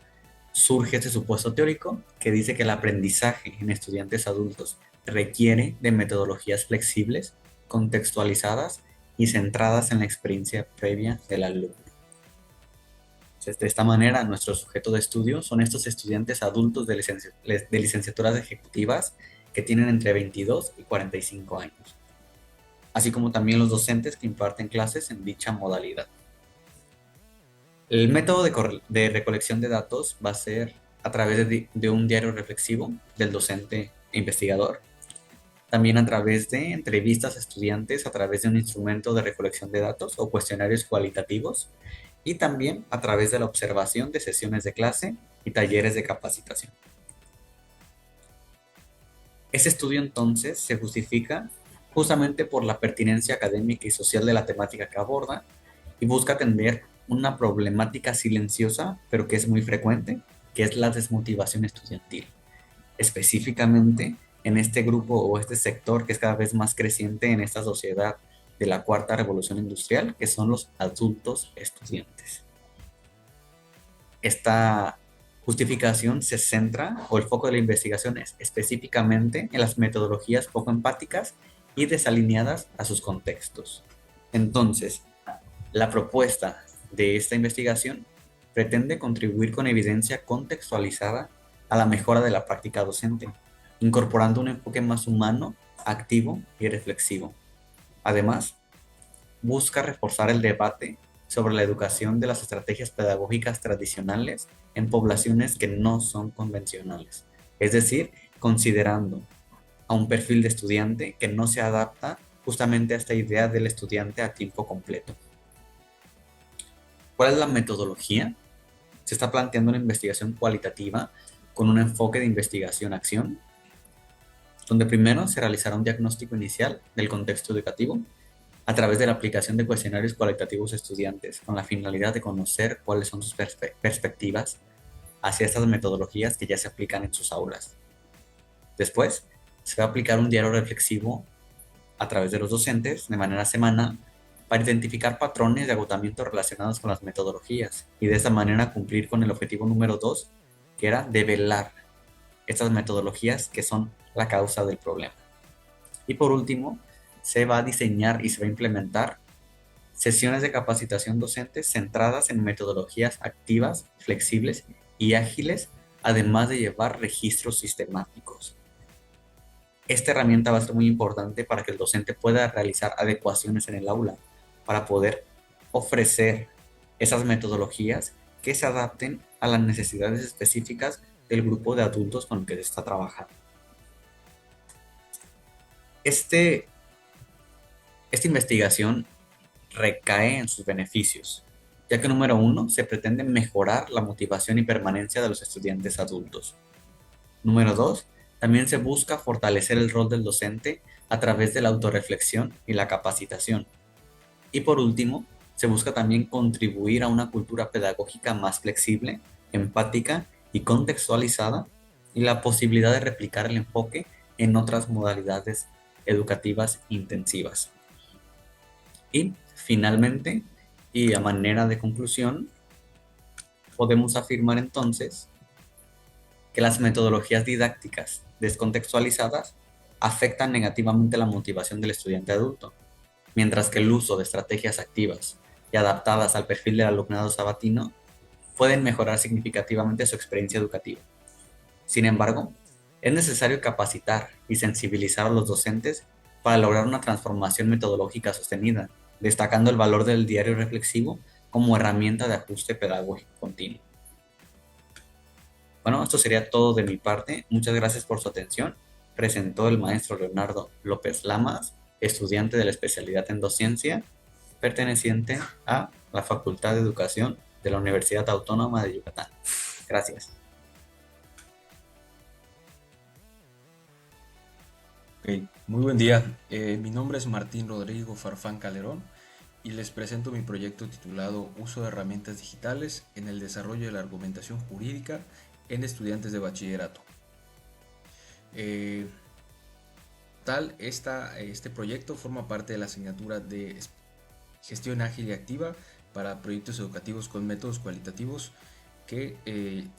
surge este supuesto teórico que dice que el aprendizaje en estudiantes adultos requiere de metodologías flexibles, contextualizadas y centradas en la experiencia previa del alumno. Entonces, de esta manera, nuestro sujeto de estudio son estos estudiantes adultos de licenciaturas ejecutivas que tienen entre 22 y 45 años, así como también los docentes que imparten clases en dicha modalidad. El método de recolección de datos va a ser a través de un diario reflexivo del docente e investigador, también a través de entrevistas a estudiantes a través de un instrumento de recolección de datos o cuestionarios cualitativos, y también a través de la observación de sesiones de clase y talleres de capacitación. Este estudio entonces se justifica justamente por la pertinencia académica y social de la temática que aborda y busca atender una problemática silenciosa, pero que es muy frecuente, que es la desmotivación estudiantil. Específicamente en este grupo o este sector que es cada vez más creciente en esta sociedad de la cuarta revolución industrial, que son los adultos estudiantes. Esta justificación se centra, o el foco de la investigación es específicamente en las metodologías poco empáticas y desalineadas a sus contextos. Entonces, la propuesta de esta investigación pretende contribuir con evidencia contextualizada a la mejora de la práctica docente, incorporando un enfoque más humano, activo y reflexivo. Además, busca reforzar el debate sobre la educación de las estrategias pedagógicas tradicionales en poblaciones que no son convencionales, es decir, considerando a un perfil de estudiante que no se adapta justamente a esta idea del estudiante a tiempo completo. ¿Cuál es la metodología? Se está planteando una investigación cualitativa con un enfoque de investigación-acción, donde primero se realizará un diagnóstico inicial del contexto educativo a través de la aplicación de cuestionarios cualitativos a estudiantes con la finalidad de conocer cuáles son sus perspectivas hacia estas metodologías que ya se aplican en sus aulas. Después, se va a aplicar un diario reflexivo a través de los docentes de manera semanal para identificar patrones de agotamiento relacionados con las metodologías y de esta manera cumplir con el objetivo número 2, que era develar estas metodologías que son la causa del problema. Y por último, se va a diseñar y se va a implementar sesiones de capacitación docente centradas en metodologías activas, flexibles y ágiles, además de llevar registros sistemáticos. Esta herramienta va a ser muy importante para que el docente pueda realizar adecuaciones en el aula, para poder ofrecer esas metodologías que se adapten a las necesidades específicas del grupo de adultos con el que se está trabajando. Esta investigación recae en sus beneficios, ya que número 1, se pretende mejorar la motivación y permanencia de los estudiantes adultos. Número 2, también se busca fortalecer el rol del docente a través de la autorreflexión y la capacitación. Y por último, se busca también contribuir a una cultura pedagógica más flexible, empática y contextualizada, y la posibilidad de replicar el enfoque en otras modalidades educativas intensivas. Y finalmente, y a manera de conclusión, podemos afirmar entonces que las metodologías didácticas descontextualizadas afectan negativamente la motivación del estudiante adulto, mientras que el uso de estrategias activas y adaptadas al perfil del alumnado sabatino pueden mejorar significativamente su experiencia educativa. Sin embargo, es necesario capacitar y sensibilizar a los docentes para lograr una transformación metodológica sostenida, destacando el valor del diario reflexivo como herramienta de ajuste pedagógico continuo. Bueno, esto sería todo de mi parte. Muchas gracias por su atención. Presentó el maestro Leonardo López Lamas, estudiante de la especialidad en docencia, perteneciente a la Facultad de Educación de la Universidad Autónoma de Yucatán. Gracias. Okay. Muy buen día. Mi nombre es Martín Rodrigo Farfán Calderón y les presento mi proyecto titulado Uso de herramientas digitales en el desarrollo de la argumentación jurídica en estudiantes de bachillerato. Este proyecto forma parte de la asignatura de Gestión Ágil y Activa para proyectos educativos con métodos cualitativos, que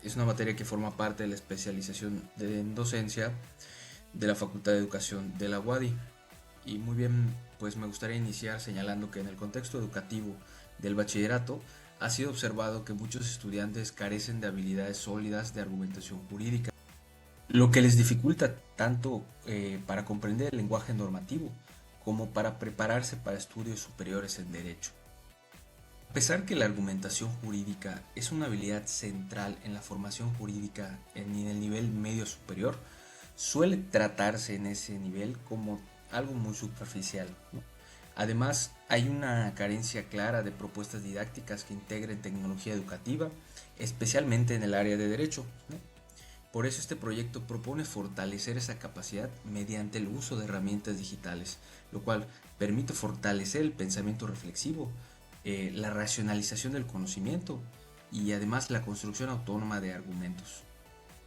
es una materia que forma parte de la especialización en docencia de la Facultad de Educación de la UADY. Y muy bien, pues me gustaría iniciar señalando que en el contexto educativo del bachillerato ha sido observado que muchos estudiantes carecen de habilidades sólidas de argumentación jurídica, lo que les dificulta tanto para comprender el lenguaje normativo como para prepararse para estudios superiores en derecho. A pesar que la argumentación jurídica es una habilidad central en la formación jurídica en el nivel medio superior, suele tratarse en ese nivel como algo muy superficial, ¿no? Además, hay una carencia clara de propuestas didácticas que integren tecnología educativa, especialmente en el área de derecho, ¿no? Por eso este proyecto propone fortalecer esa capacidad mediante el uso de herramientas digitales, lo cual permite fortalecer el pensamiento reflexivo, la racionalización del conocimiento y además la construcción autónoma de argumentos.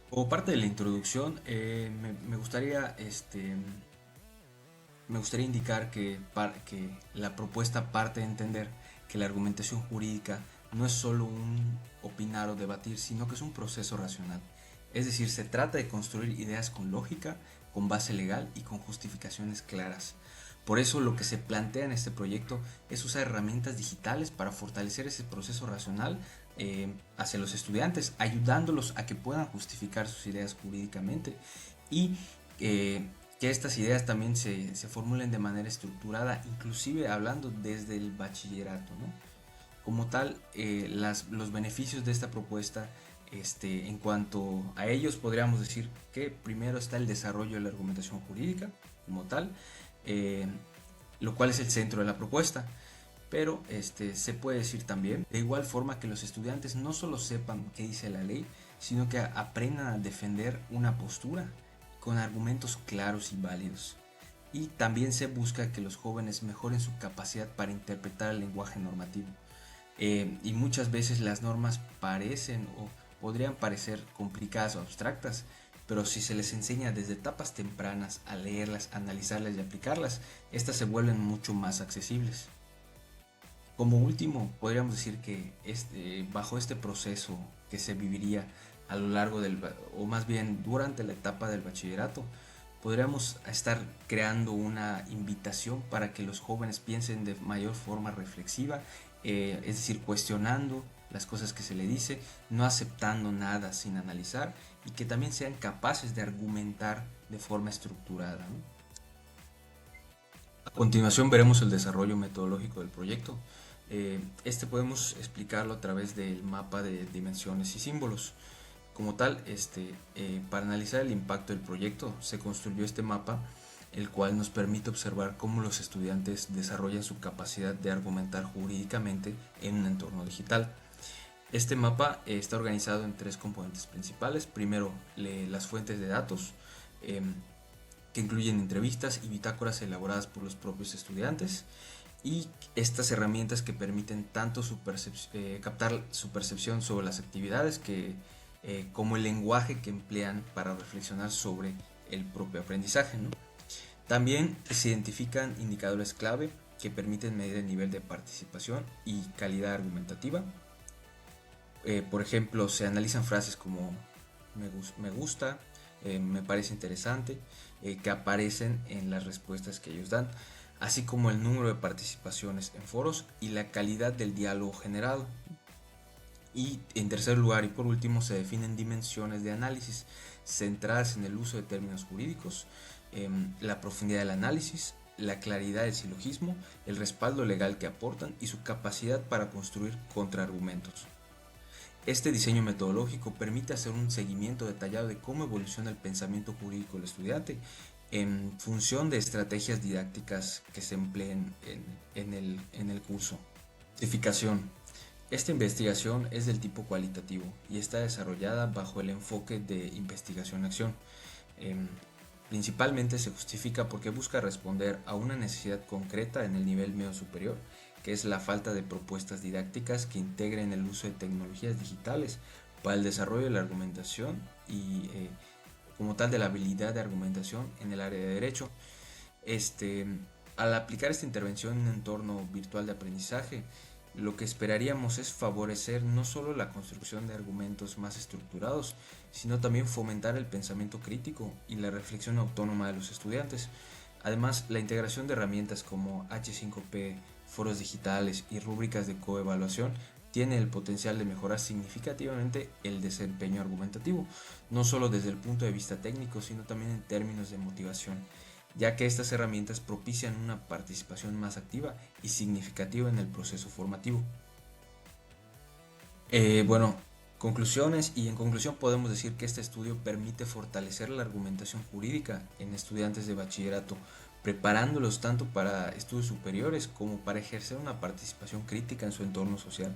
Como parte de la introducción, me gustaría indicar que la propuesta parte de entender que la argumentación jurídica no es solo un opinar o debatir, sino que es un proceso racional. Es decir, se trata de construir ideas con lógica, con base legal y con justificaciones claras. Por eso lo que se plantea en este proyecto es usar herramientas digitales para fortalecer ese proceso racional hacia los estudiantes, ayudándolos a que puedan justificar sus ideas jurídicamente y que estas ideas también se formulen de manera estructurada, inclusive hablando desde el bachillerato, ¿no? Como tal, los beneficios de esta propuesta, en cuanto a ellos, podríamos decir que primero está el desarrollo de la argumentación jurídica como tal, lo cual es el centro de la propuesta. Pero se puede decir también, de igual forma, que los estudiantes no solo sepan qué dice la ley, sino que aprendan a defender una postura con argumentos claros y válidos. Y también se busca que los jóvenes mejoren su capacidad para interpretar el lenguaje normativo. Y muchas veces las normas parecen o podrían parecer complicadas o abstractas, pero si se les enseña desde etapas tempranas a leerlas, analizarlas y aplicarlas, estas se vuelven mucho más accesibles. Como último, podríamos decir que bajo este proceso que se viviría a lo largo o más bien durante la etapa del bachillerato, podríamos estar creando una invitación para que los jóvenes piensen de mayor forma reflexiva, es decir, cuestionando las cosas que se le dice, no aceptando nada sin analizar y que también sean capaces de argumentar de forma estructurada, ¿no? A continuación veremos el desarrollo metodológico del proyecto. Podemos explicarlo a través del mapa de dimensiones y símbolos. Como tal, para analizar el impacto del proyecto se construyó este mapa, el cual nos permite observar cómo los estudiantes desarrollan su capacidad de argumentar jurídicamente en un entorno digital. Este mapa está organizado en tres componentes principales. Primero, las fuentes de datos, que incluyen entrevistas y bitácoras elaboradas por los propios estudiantes, y estas herramientas que permiten tanto captar su percepción sobre las actividades como el lenguaje que emplean para reflexionar sobre el propio aprendizaje, ¿no? También se identifican indicadores clave que permiten medir el nivel de participación y calidad argumentativa. Por ejemplo, se analizan frases como me gusta, me parece interesante, que aparecen en las respuestas que ellos dan, así como el número de participaciones en foros y la calidad del diálogo generado. Y en tercer lugar y por último se definen dimensiones de análisis. centradas en el uso de términos jurídicos, la profundidad del análisis, la claridad del silogismo, el respaldo legal que aportan y su capacidad para construir contraargumentos. Este diseño metodológico permite hacer un seguimiento detallado de cómo evoluciona el pensamiento jurídico del estudiante en función de estrategias didácticas que se empleen en el curso. Certificación. Esta investigación es del tipo cualitativo y está desarrollada bajo el enfoque de investigación-acción. Principalmente se justifica porque busca responder a una necesidad concreta en el nivel medio superior, que es la falta de propuestas didácticas que integren el uso de tecnologías digitales para el desarrollo de la argumentación y como tal de la habilidad de argumentación en el área de derecho. Al aplicar esta intervención en un entorno virtual de aprendizaje, lo que esperaríamos es favorecer no solo la construcción de argumentos más estructurados, sino también fomentar el pensamiento crítico y la reflexión autónoma de los estudiantes. Además, la integración de herramientas como H5P, foros digitales y rúbricas de coevaluación tiene el potencial de mejorar significativamente el desempeño argumentativo, no solo desde el punto de vista técnico, sino también en términos de motivación, ya que estas herramientas propician una participación más activa y significativa en el proceso formativo. Conclusiones, y en conclusión podemos decir que este estudio permite fortalecer la argumentación jurídica en estudiantes de bachillerato, preparándolos tanto para estudios superiores como para ejercer una participación crítica en su entorno social.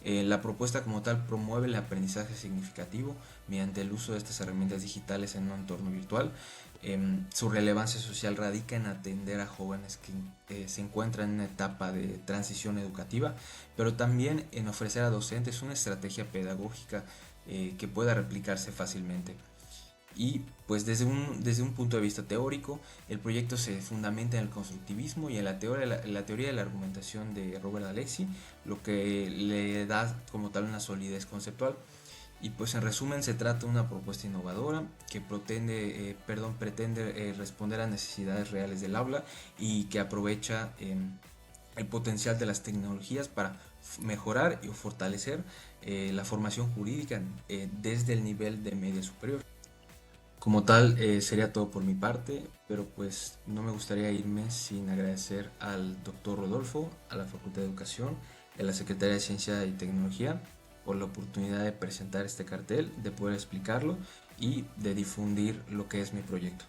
La propuesta como tal promueve el aprendizaje significativo mediante el uso de estas herramientas digitales en un entorno virtual. Su relevancia social radica en atender a jóvenes que se encuentran en una etapa de transición educativa, pero también en ofrecer a docentes una estrategia pedagógica que pueda replicarse fácilmente. Y pues desde un punto de vista teórico, el proyecto se fundamenta en el constructivismo y en la teoría de la argumentación de Robert Alexy, lo que le da como tal una solidez conceptual. Y pues en resumen se trata de una propuesta innovadora que pretende responder a necesidades reales del aula y que aprovecha el potencial de las tecnologías para mejorar y fortalecer la formación jurídica desde el nivel de media superior. Como tal, sería todo por mi parte, pero pues no me gustaría irme sin agradecer al doctor Rodolfo, a la Facultad de Educación, a la Secretaría de Ciencia y Tecnología por la oportunidad de presentar este cartel, de poder explicarlo y de difundir lo que es mi proyecto.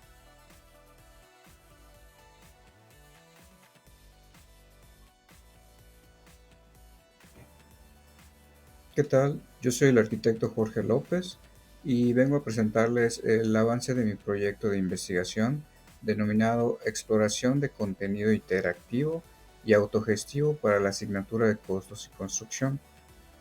¿Qué tal? Yo soy el arquitecto Jorge López y vengo a presentarles el avance de mi proyecto de investigación denominado Exploración de contenido interactivo y autogestivo para la asignatura de costos y construcción.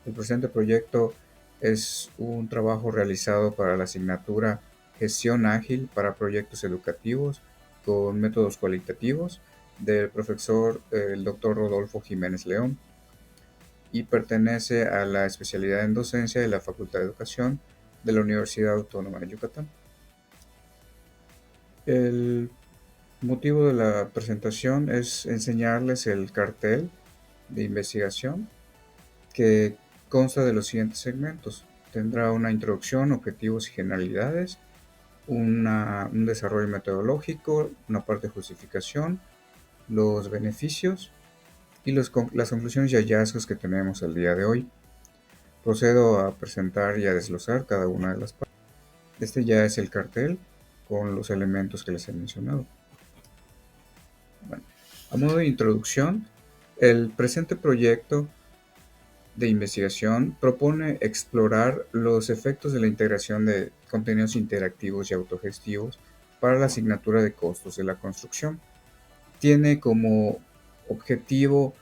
El presente proyecto es un trabajo realizado para la asignatura Gestión Ágil para Proyectos Educativos con Métodos Cualitativos del profesor el Dr. Rodolfo Jiménez León y pertenece a la especialidad en docencia de la Facultad de Educación de la Universidad Autónoma de Yucatán. El motivo de la presentación es enseñarles el cartel de investigación que consta de los siguientes segmentos. Tendrá una introducción, objetivos y generalidades, un desarrollo metodológico, una parte de justificación, los beneficios y las conclusiones y hallazgos que tenemos el día de hoy. Procedo a presentar y a desglosar cada una de las partes. Este ya es el cartel con los elementos que les he mencionado. Bueno, a modo de introducción, el presente proyecto de investigación propone explorar los efectos de la integración de contenidos interactivos y autogestivos para la asignatura de costos de la construcción. Tiene como objetivo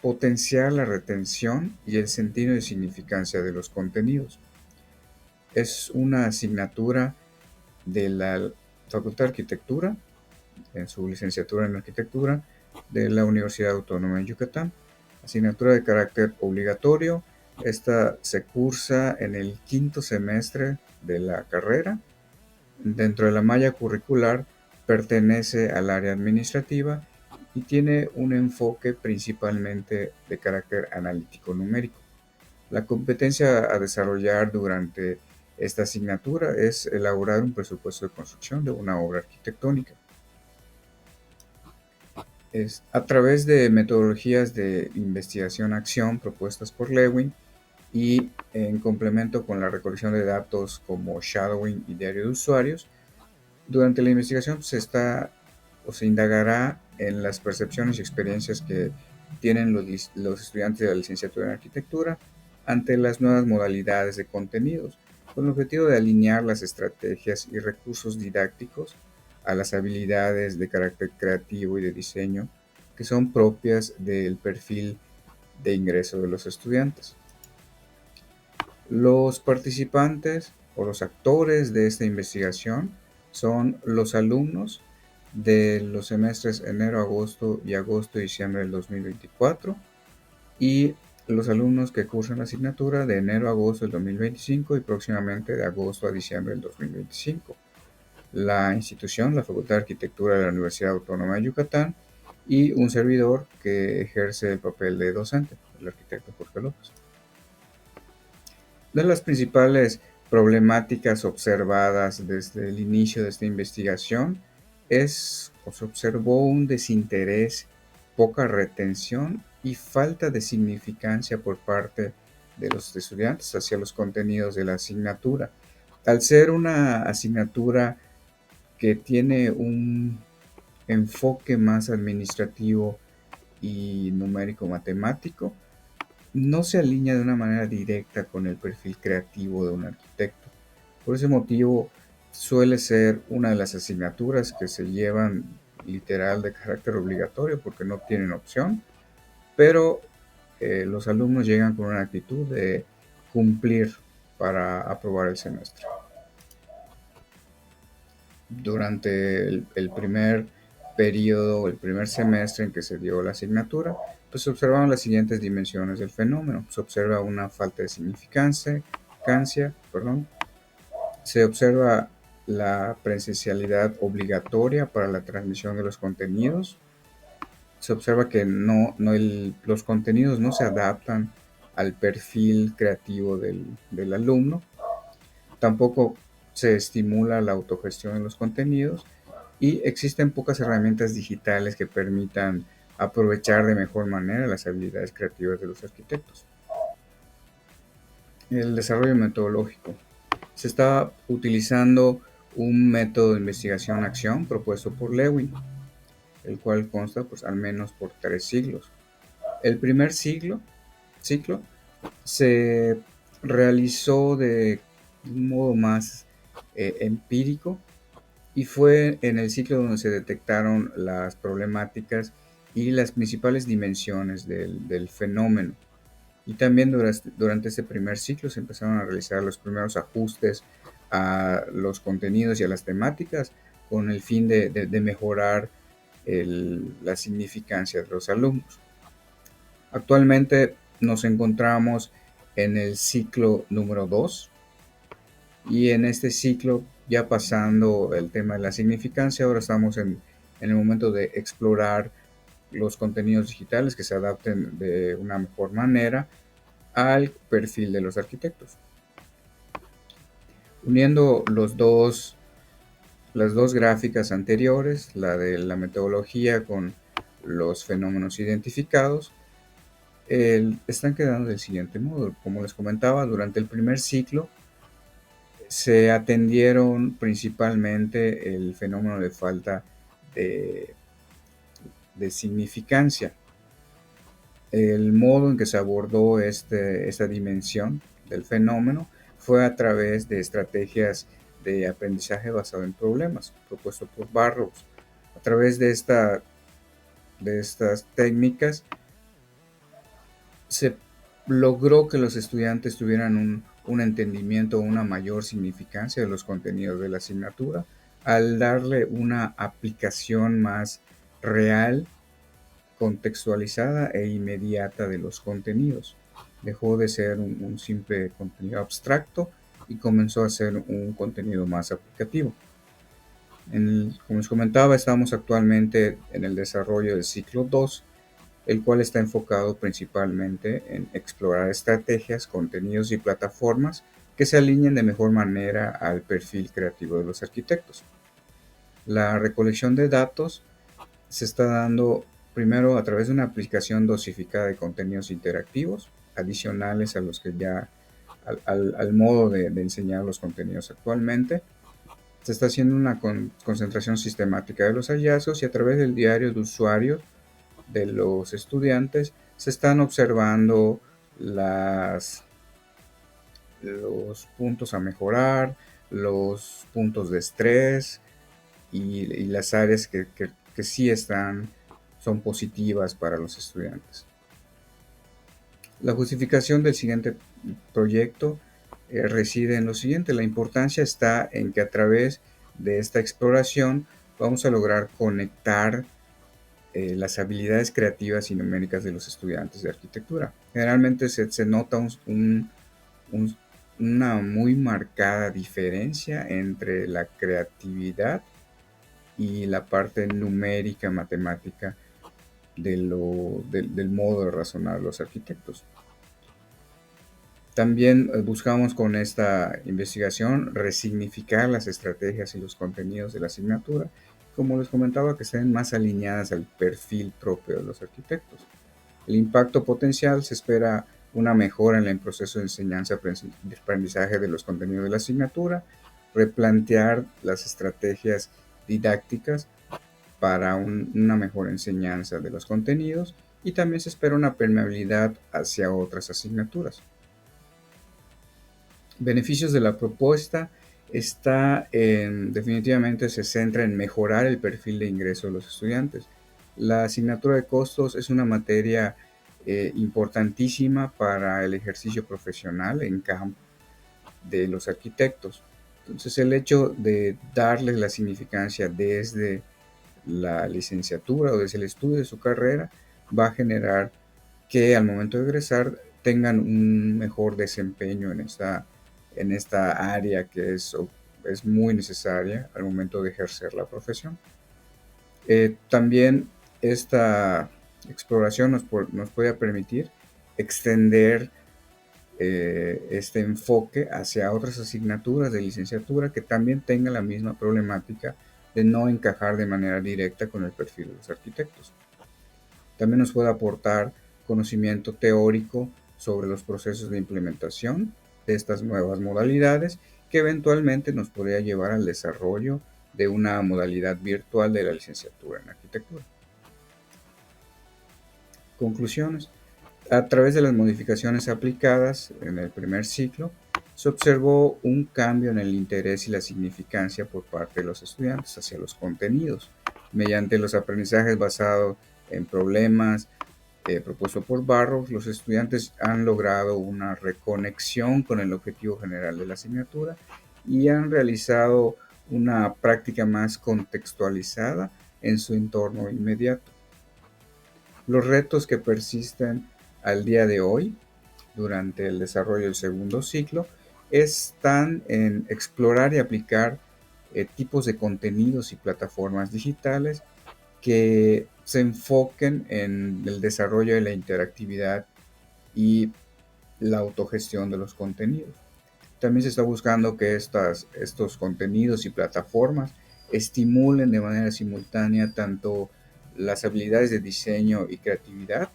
potenciar la retención y el sentido de significancia de los contenidos. Es una asignatura de la Facultad de Arquitectura, en su licenciatura en Arquitectura, de la Universidad Autónoma de Yucatán. Asignatura de carácter obligatorio. Esta se cursa en el quinto semestre de la carrera. Dentro de la malla curricular pertenece al área administrativa y tiene un enfoque principalmente de carácter analítico numérico. La competencia a desarrollar durante esta asignatura es elaborar un presupuesto de construcción de una obra arquitectónica. Es a través de metodologías de investigación-acción propuestas por Lewin y en complemento con la recolección de datos como shadowing y diario de usuarios, durante la investigación se indagará en las percepciones y experiencias que tienen los estudiantes de la licenciatura en arquitectura ante las nuevas modalidades de contenidos, con el objetivo de alinear las estrategias y recursos didácticos a las habilidades de carácter creativo y de diseño que son propias del perfil de ingreso de los estudiantes. Los participantes o los actores de esta investigación son los alumnos de los semestres enero, agosto y agosto-diciembre del 2024 y los alumnos que cursan la asignatura de enero a agosto del 2025 y próximamente de agosto a diciembre del 2025. La institución, la Facultad de Arquitectura de la Universidad Autónoma de Yucatán y un servidor que ejerce el papel de docente, el arquitecto Jorge López. Una de las principales problemáticas observadas desde el inicio de esta investigación se observó un desinterés, poca retención y falta de significancia por parte de los estudiantes hacia los contenidos de la asignatura. Al ser una asignatura que tiene un enfoque más administrativo y numérico-matemático, no se alinea de una manera directa con el perfil creativo de un arquitecto. Por ese motivo, suele ser una de las asignaturas que se llevan literal de carácter obligatorio porque no tienen opción, pero los alumnos llegan con una actitud de cumplir para aprobar el semestre. Durante el primer periodo, el primer semestre en que se dio la asignatura, pues se observaban las siguientes dimensiones del fenómeno. Se observa una falta de significancia, se observa la presencialidad obligatoria para la transmisión de los contenidos, se observa que los contenidos no se adaptan al perfil creativo del alumno, tampoco se estimula la autogestión de los contenidos y existen pocas herramientas digitales que permitan aprovechar de mejor manera las habilidades creativas de los arquitectos. El desarrollo metodológico. Se está utilizando un método de investigación-acción propuesto por Lewin, el cual consta pues, al menos por 3 ciclos. El primer ciclo se realizó de un modo más empírico y fue en el ciclo donde se detectaron las problemáticas y las principales dimensiones del fenómeno. Y también durante este primer ciclo se empezaron a realizar los primeros ajustes a los contenidos y a las temáticas con el fin de mejorar la significancia de los alumnos. Actualmente nos encontramos en el ciclo número 2 y en este ciclo, ya pasando el tema de la significancia, ahora estamos en el momento de explorar los contenidos digitales que se adapten de una mejor manera al perfil de los arquitectos. Uniendo las dos gráficas anteriores, la de la metodología con los fenómenos identificados, están quedando del siguiente modo. Como les comentaba, durante el primer ciclo se atendieron principalmente el fenómeno de falta de significancia. El modo en que se abordó esta dimensión del fenómeno fue a través de estrategias de aprendizaje basado en problemas, propuesto por Burroughs. A través de estas técnicas se logró que los estudiantes tuvieran un entendimiento, una mayor significancia de los contenidos de la asignatura, al darle una aplicación más real, contextualizada e inmediata de los contenidos. Dejó de ser un simple contenido abstracto y comenzó a ser un contenido más aplicativo. Como les comentaba, estamos actualmente en el desarrollo del ciclo 2, el cual está enfocado principalmente en explorar estrategias, contenidos y plataformas que se alineen de mejor manera al perfil creativo de los arquitectos. La recolección de datos se está dando primero a través de una aplicación dosificada de contenidos interactivos, adicionales a los que ya, al modo de enseñar los contenidos actualmente. Se está haciendo una concentración sistemática de los hallazgos y a través del diario de usuarios de los estudiantes se están observando los puntos a mejorar, los puntos de estrés y las áreas que sí son positivas para los estudiantes. La justificación del siguiente proyecto reside en lo siguiente. La importancia está en que a través de esta exploración vamos a lograr conectar las habilidades creativas y numéricas de los estudiantes de arquitectura. Generalmente se nota una muy marcada diferencia entre la creatividad y la parte numérica, matemática del modo de razonar los arquitectos. También buscamos con esta investigación resignificar las estrategias y los contenidos de la asignatura, como les comentaba, que estén más alineadas al perfil propio de los arquitectos. El impacto potencial se espera una mejora en el proceso de enseñanza-aprendizaje de los contenidos de la asignatura, replantear las estrategias didácticas para una mejor enseñanza de los contenidos y también se espera una permeabilidad hacia otras asignaturas. Beneficios de la propuesta definitivamente se centra en mejorar el perfil de ingreso de los estudiantes. La asignatura de costos es una materia importantísima para el ejercicio profesional en campo de los arquitectos. Entonces el hecho de darles la significancia desde la licenciatura o desde el estudio de su carrera va a generar que al momento de egresar tengan un mejor desempeño en esta área que es muy necesaria al momento de ejercer la profesión. También esta exploración nos puede permitir extender este enfoque hacia otras asignaturas de licenciatura que también tengan la misma problemática de no encajar de manera directa con el perfil de los arquitectos. También nos puede aportar conocimiento teórico sobre los procesos de implementación de estas nuevas modalidades que eventualmente nos podría llevar al desarrollo de una modalidad virtual de la licenciatura en arquitectura. Conclusiones. A través de las modificaciones aplicadas en el primer ciclo, se observó un cambio en el interés y la significancia por parte de los estudiantes hacia los contenidos, mediante los aprendizajes basados en problemas propuestos por Barrows. Los estudiantes han logrado una reconexión con el objetivo general de la asignatura y han realizado una práctica más contextualizada en su entorno inmediato. Los retos que persisten al día de hoy, durante el desarrollo del segundo ciclo, están en explorar y aplicar tipos de contenidos y plataformas digitales que se enfoquen en el desarrollo de la interactividad y la autogestión de los contenidos. También se está buscando que estos contenidos y plataformas estimulen de manera simultánea tanto las habilidades de diseño y creatividad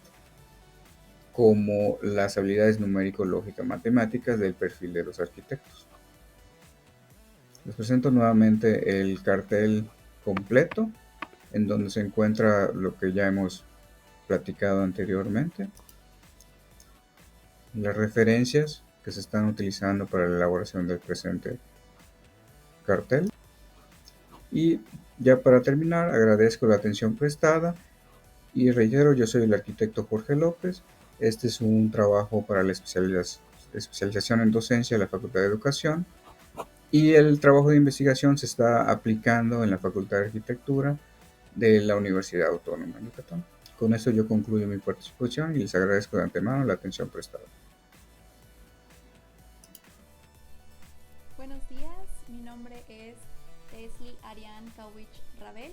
como las habilidades numérico-lógica-matemáticas del perfil de los arquitectos. Les presento nuevamente el cartel completo, en donde se encuentra lo que ya hemos platicado anteriormente, las referencias que se están utilizando para la elaboración del presente cartel. Y ya para terminar, agradezco la atención prestada y reitero, yo soy el arquitecto Jorge López. Este es un trabajo para la especialización en docencia de la Facultad de Educación y el trabajo de investigación se está aplicando en la Facultad de Arquitectura de la Universidad Autónoma de Yucatán. Con eso yo concluyo mi participación y les agradezco de antemano la atención prestada. Buenos días, mi nombre es Leslie Ariane Kawich Rabel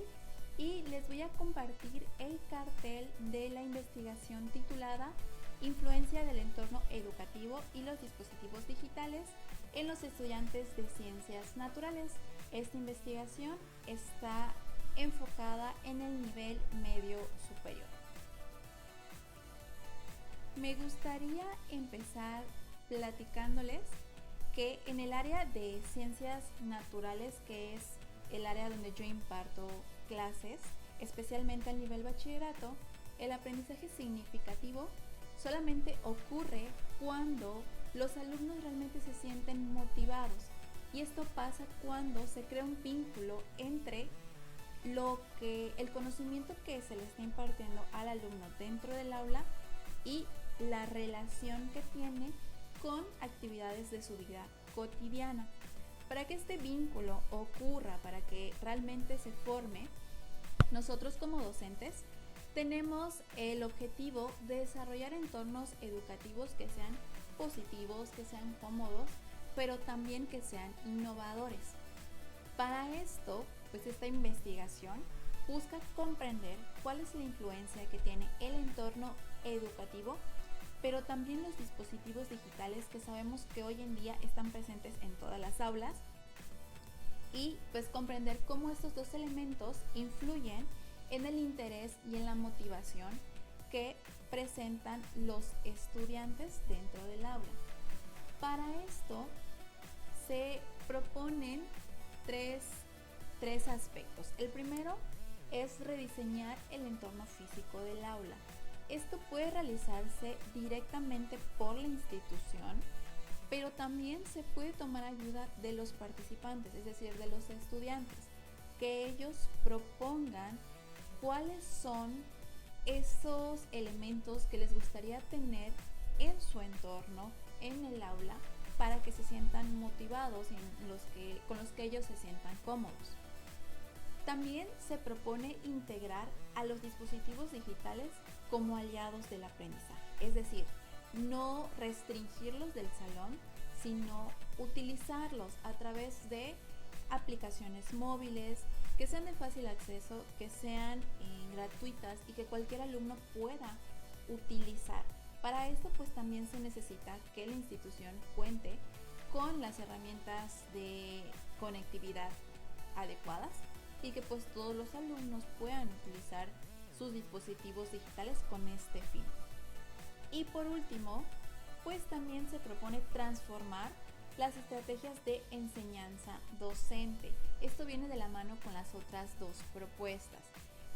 y les voy a compartir el cartel de la investigación titulada Influencia del entorno educativo y los dispositivos digitales en los estudiantes de ciencias naturales. Esta investigación está enfocada en el nivel medio superior. Me gustaría empezar platicándoles que en el área de ciencias naturales, que es el área donde yo imparto clases, especialmente al nivel bachillerato, el aprendizaje significativo solamente ocurre cuando los alumnos realmente se sienten motivados, y esto pasa cuando se crea un vínculo entre el conocimiento que se le está impartiendo al alumno dentro del aula y la relación que tiene con actividades de su vida cotidiana. Para que este vínculo ocurra, para que realmente se forme, nosotros como docentes tenemos el objetivo de desarrollar entornos educativos que sean positivos, que sean cómodos, pero también que sean innovadores. Para esto, pues esta investigación busca comprender cuál es la influencia que tiene el entorno educativo, pero también los dispositivos digitales que sabemos que hoy en día están presentes en todas las aulas, y pues comprender cómo estos dos elementos influyen en el interés y en la motivación que presentan los estudiantes dentro del aula. Para esto se proponen tres aspectos. El primero es rediseñar el entorno físico del aula. Esto puede realizarse directamente por la institución, pero también se puede tomar ayuda de los participantes, es decir, de los estudiantes, que ellos propongan cuáles son esos elementos que les gustaría tener en su entorno, en el aula, para que se sientan motivados y con los que ellos se sientan cómodos. También se propone integrar a los dispositivos digitales como aliados del aprendizaje, es decir, no restringirlos del salón, sino utilizarlos a través de aplicaciones móviles que sean de fácil acceso, que sean gratuitas y que cualquier alumno pueda utilizar. Para esto pues también se necesita que la institución cuente con las herramientas de conectividad adecuadas y que pues todos los alumnos puedan utilizar sus dispositivos digitales con este fin. Y por último, pues también se propone transformar las estrategias de enseñanza docente. Esto viene de la mano con las otras dos propuestas.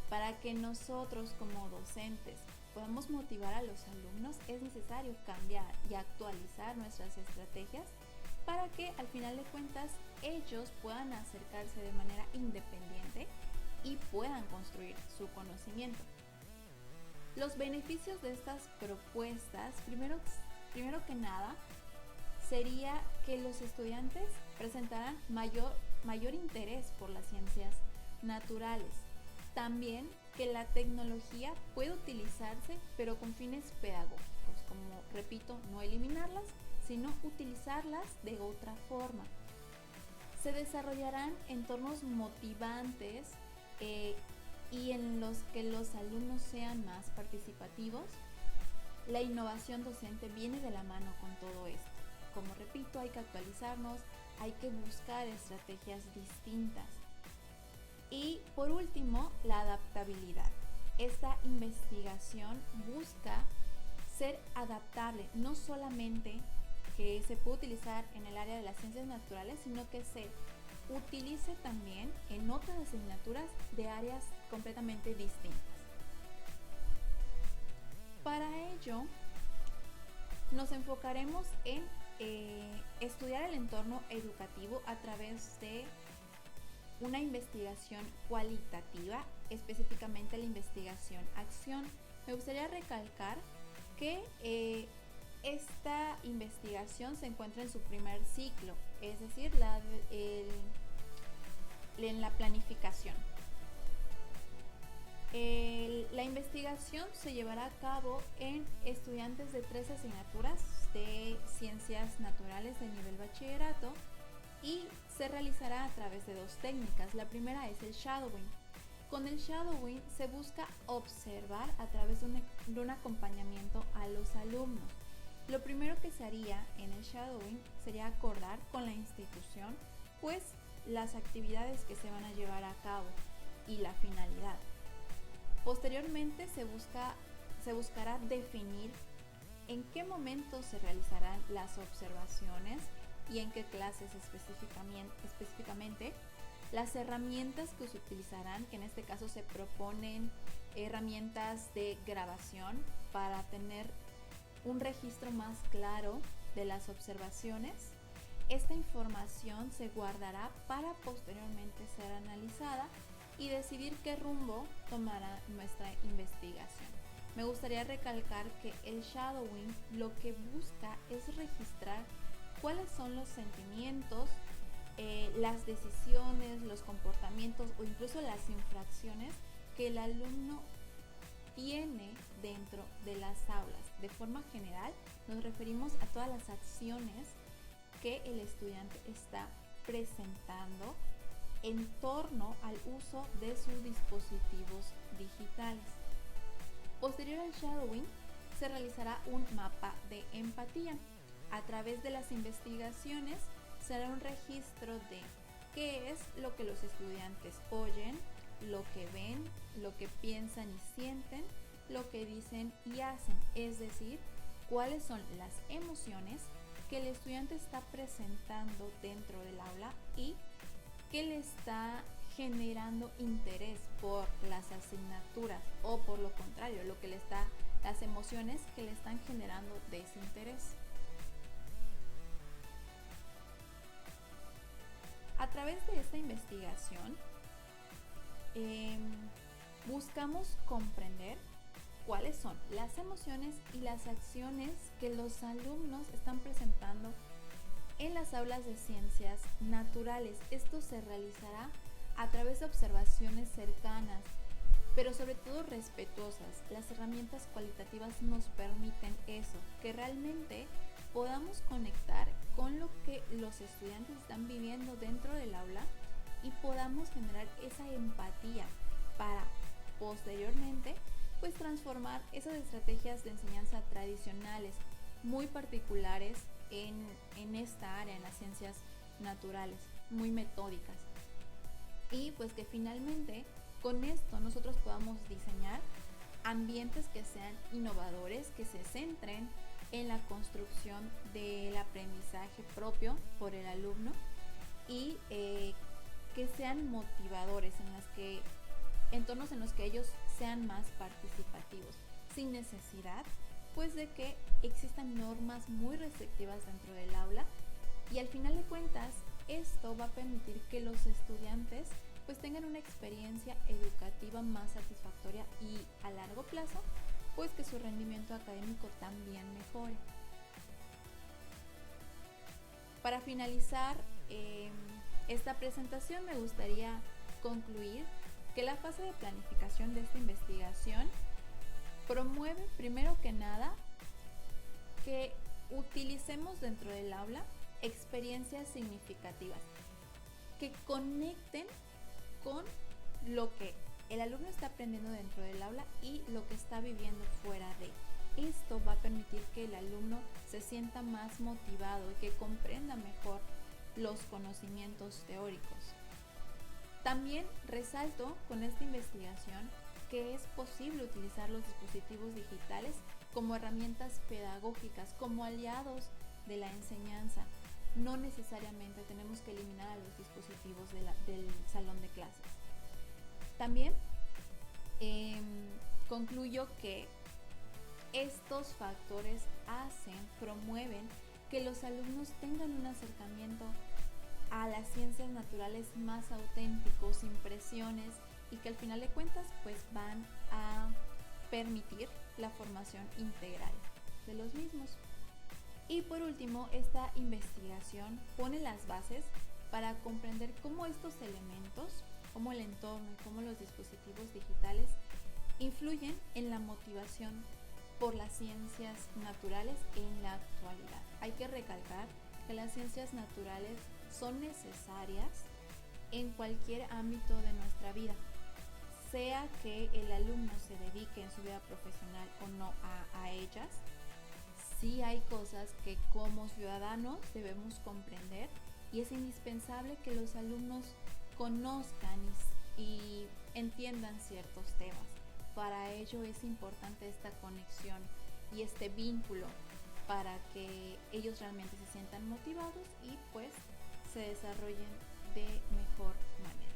Para que nosotros como docentes podamos motivar a los alumnos, es necesario cambiar y actualizar nuestras estrategias para que al final de cuentas ellos puedan acercarse de manera independiente y puedan construir su conocimiento. Los beneficios de estas propuestas, primero que nada, sería que los estudiantes presentaran mayor interés por las ciencias naturales. También que la tecnología puede utilizarse, pero con fines pedagógicos, como repito, no eliminarlas, sino utilizarlas de otra forma. Se desarrollarán entornos motivantes y en los que los alumnos sean más participativos. La innovación docente viene de la mano con todo esto. Como repito, hay que actualizarnos, hay que buscar estrategias distintas. Y por último, la adaptabilidad. Esta investigación busca ser adaptable, no solamente que se puede utilizar en el área de las ciencias naturales, sino que se utilice también en otras asignaturas de áreas completamente distintas. Para ello, nos enfocaremos en estudiar el entorno educativo a través de una investigación cualitativa, específicamente la investigación acción. Me gustaría recalcar que esta investigación se encuentra en su primer ciclo, es decir, en la planificación. La investigación se llevará a cabo en estudiantes de 3 asignaturas de ciencias naturales de nivel bachillerato y se realizará a través de 2 técnicas. La primera es el shadowing. Con el shadowing se busca observar a través de un acompañamiento a los alumnos. Lo primero que se haría en el shadowing sería acordar con la institución pues las actividades que se van a llevar a cabo y la finalidad. Posteriormente se buscará definir en qué momento se realizarán las observaciones y en qué clases específicamente, las herramientas que se utilizarán, que en este caso se proponen herramientas de grabación para tener un registro más claro de las observaciones. Esta información se guardará para posteriormente ser analizada y decidir qué rumbo tomará nuestra investigación. Me gustaría recalcar que el shadowing lo que busca es registrar cuáles son los sentimientos, las decisiones, los comportamientos o incluso las infracciones que el alumno tiene dentro de las aulas. De forma general, nos referimos a todas las acciones que el estudiante está presentando en torno al uso de sus dispositivos digitales. Posterior al shadowing, se realizará un mapa de empatía. A través de las investigaciones, se hará un registro de qué es lo que los estudiantes oyen, lo que ven, lo que piensan y sienten, lo que dicen y hacen, es decir, cuáles son las emociones que el estudiante está presentando dentro del aula y que le está generando interés por las asignaturas o por lo contrario, las emociones que le están generando desinterés. A través de esta investigación buscamos comprender cuáles son las emociones y las acciones que los alumnos están presentando en las aulas de ciencias naturales. Esto se realizará a través de observaciones cercanas, pero sobre todo respetuosas. Las herramientas cualitativas nos permiten eso, que realmente podamos conectar con lo que los estudiantes están viviendo dentro del aula y podamos generar esa empatía para posteriormente pues transformar esas estrategias de enseñanza tradicionales muy particulares en esta área, en las ciencias naturales, muy metódicas. Y pues que finalmente con esto nosotros podamos diseñar ambientes que sean innovadores, que se centren en la construcción del aprendizaje propio por el alumno y que sean motivadores, entornos en los que ellos sean más participativos, sin necesidad pues de que existan normas muy restrictivas dentro del aula, y al final de cuentas esto va a permitir que los estudiantes pues tengan una experiencia educativa más satisfactoria y a largo plazo pues que su rendimiento académico también mejore. Para finalizar esta presentación me gustaría concluir que la fase de planificación de esta investigación promueve primero que nada que utilicemos dentro del aula experiencias significativas que conecten con lo que el alumno está aprendiendo dentro del aula y lo que está viviendo fuera de. Esto va a permitir que el alumno se sienta más motivado y que comprenda mejor los conocimientos teóricos. También resalto con esta investigación que es posible utilizar los dispositivos digitales como herramientas pedagógicas, como aliados de la enseñanza. No necesariamente tenemos que eliminar a los dispositivos del salón de clases. También concluyo que estos factores promueven que los alumnos tengan un acercamiento a las ciencias naturales más auténtico, sin presiones, y que al final de cuentas pues van a permitir la formación integral de los mismos. Y por último, esta investigación pone las bases para comprender cómo estos elementos, cómo el entorno y cómo los dispositivos digitales influyen en la motivación por las ciencias naturales en la actualidad. Hay que recalcar que las ciencias naturales son necesarias en cualquier ámbito de nuestra vida, sea que el alumno se dedique en su vida profesional o no a ellas, sí hay cosas que como ciudadanos debemos comprender y es indispensable que los alumnos conozcan y entiendan ciertos temas. Para ello es importante esta conexión y este vínculo para que ellos realmente se sientan motivados y pues se desarrollen de mejor manera.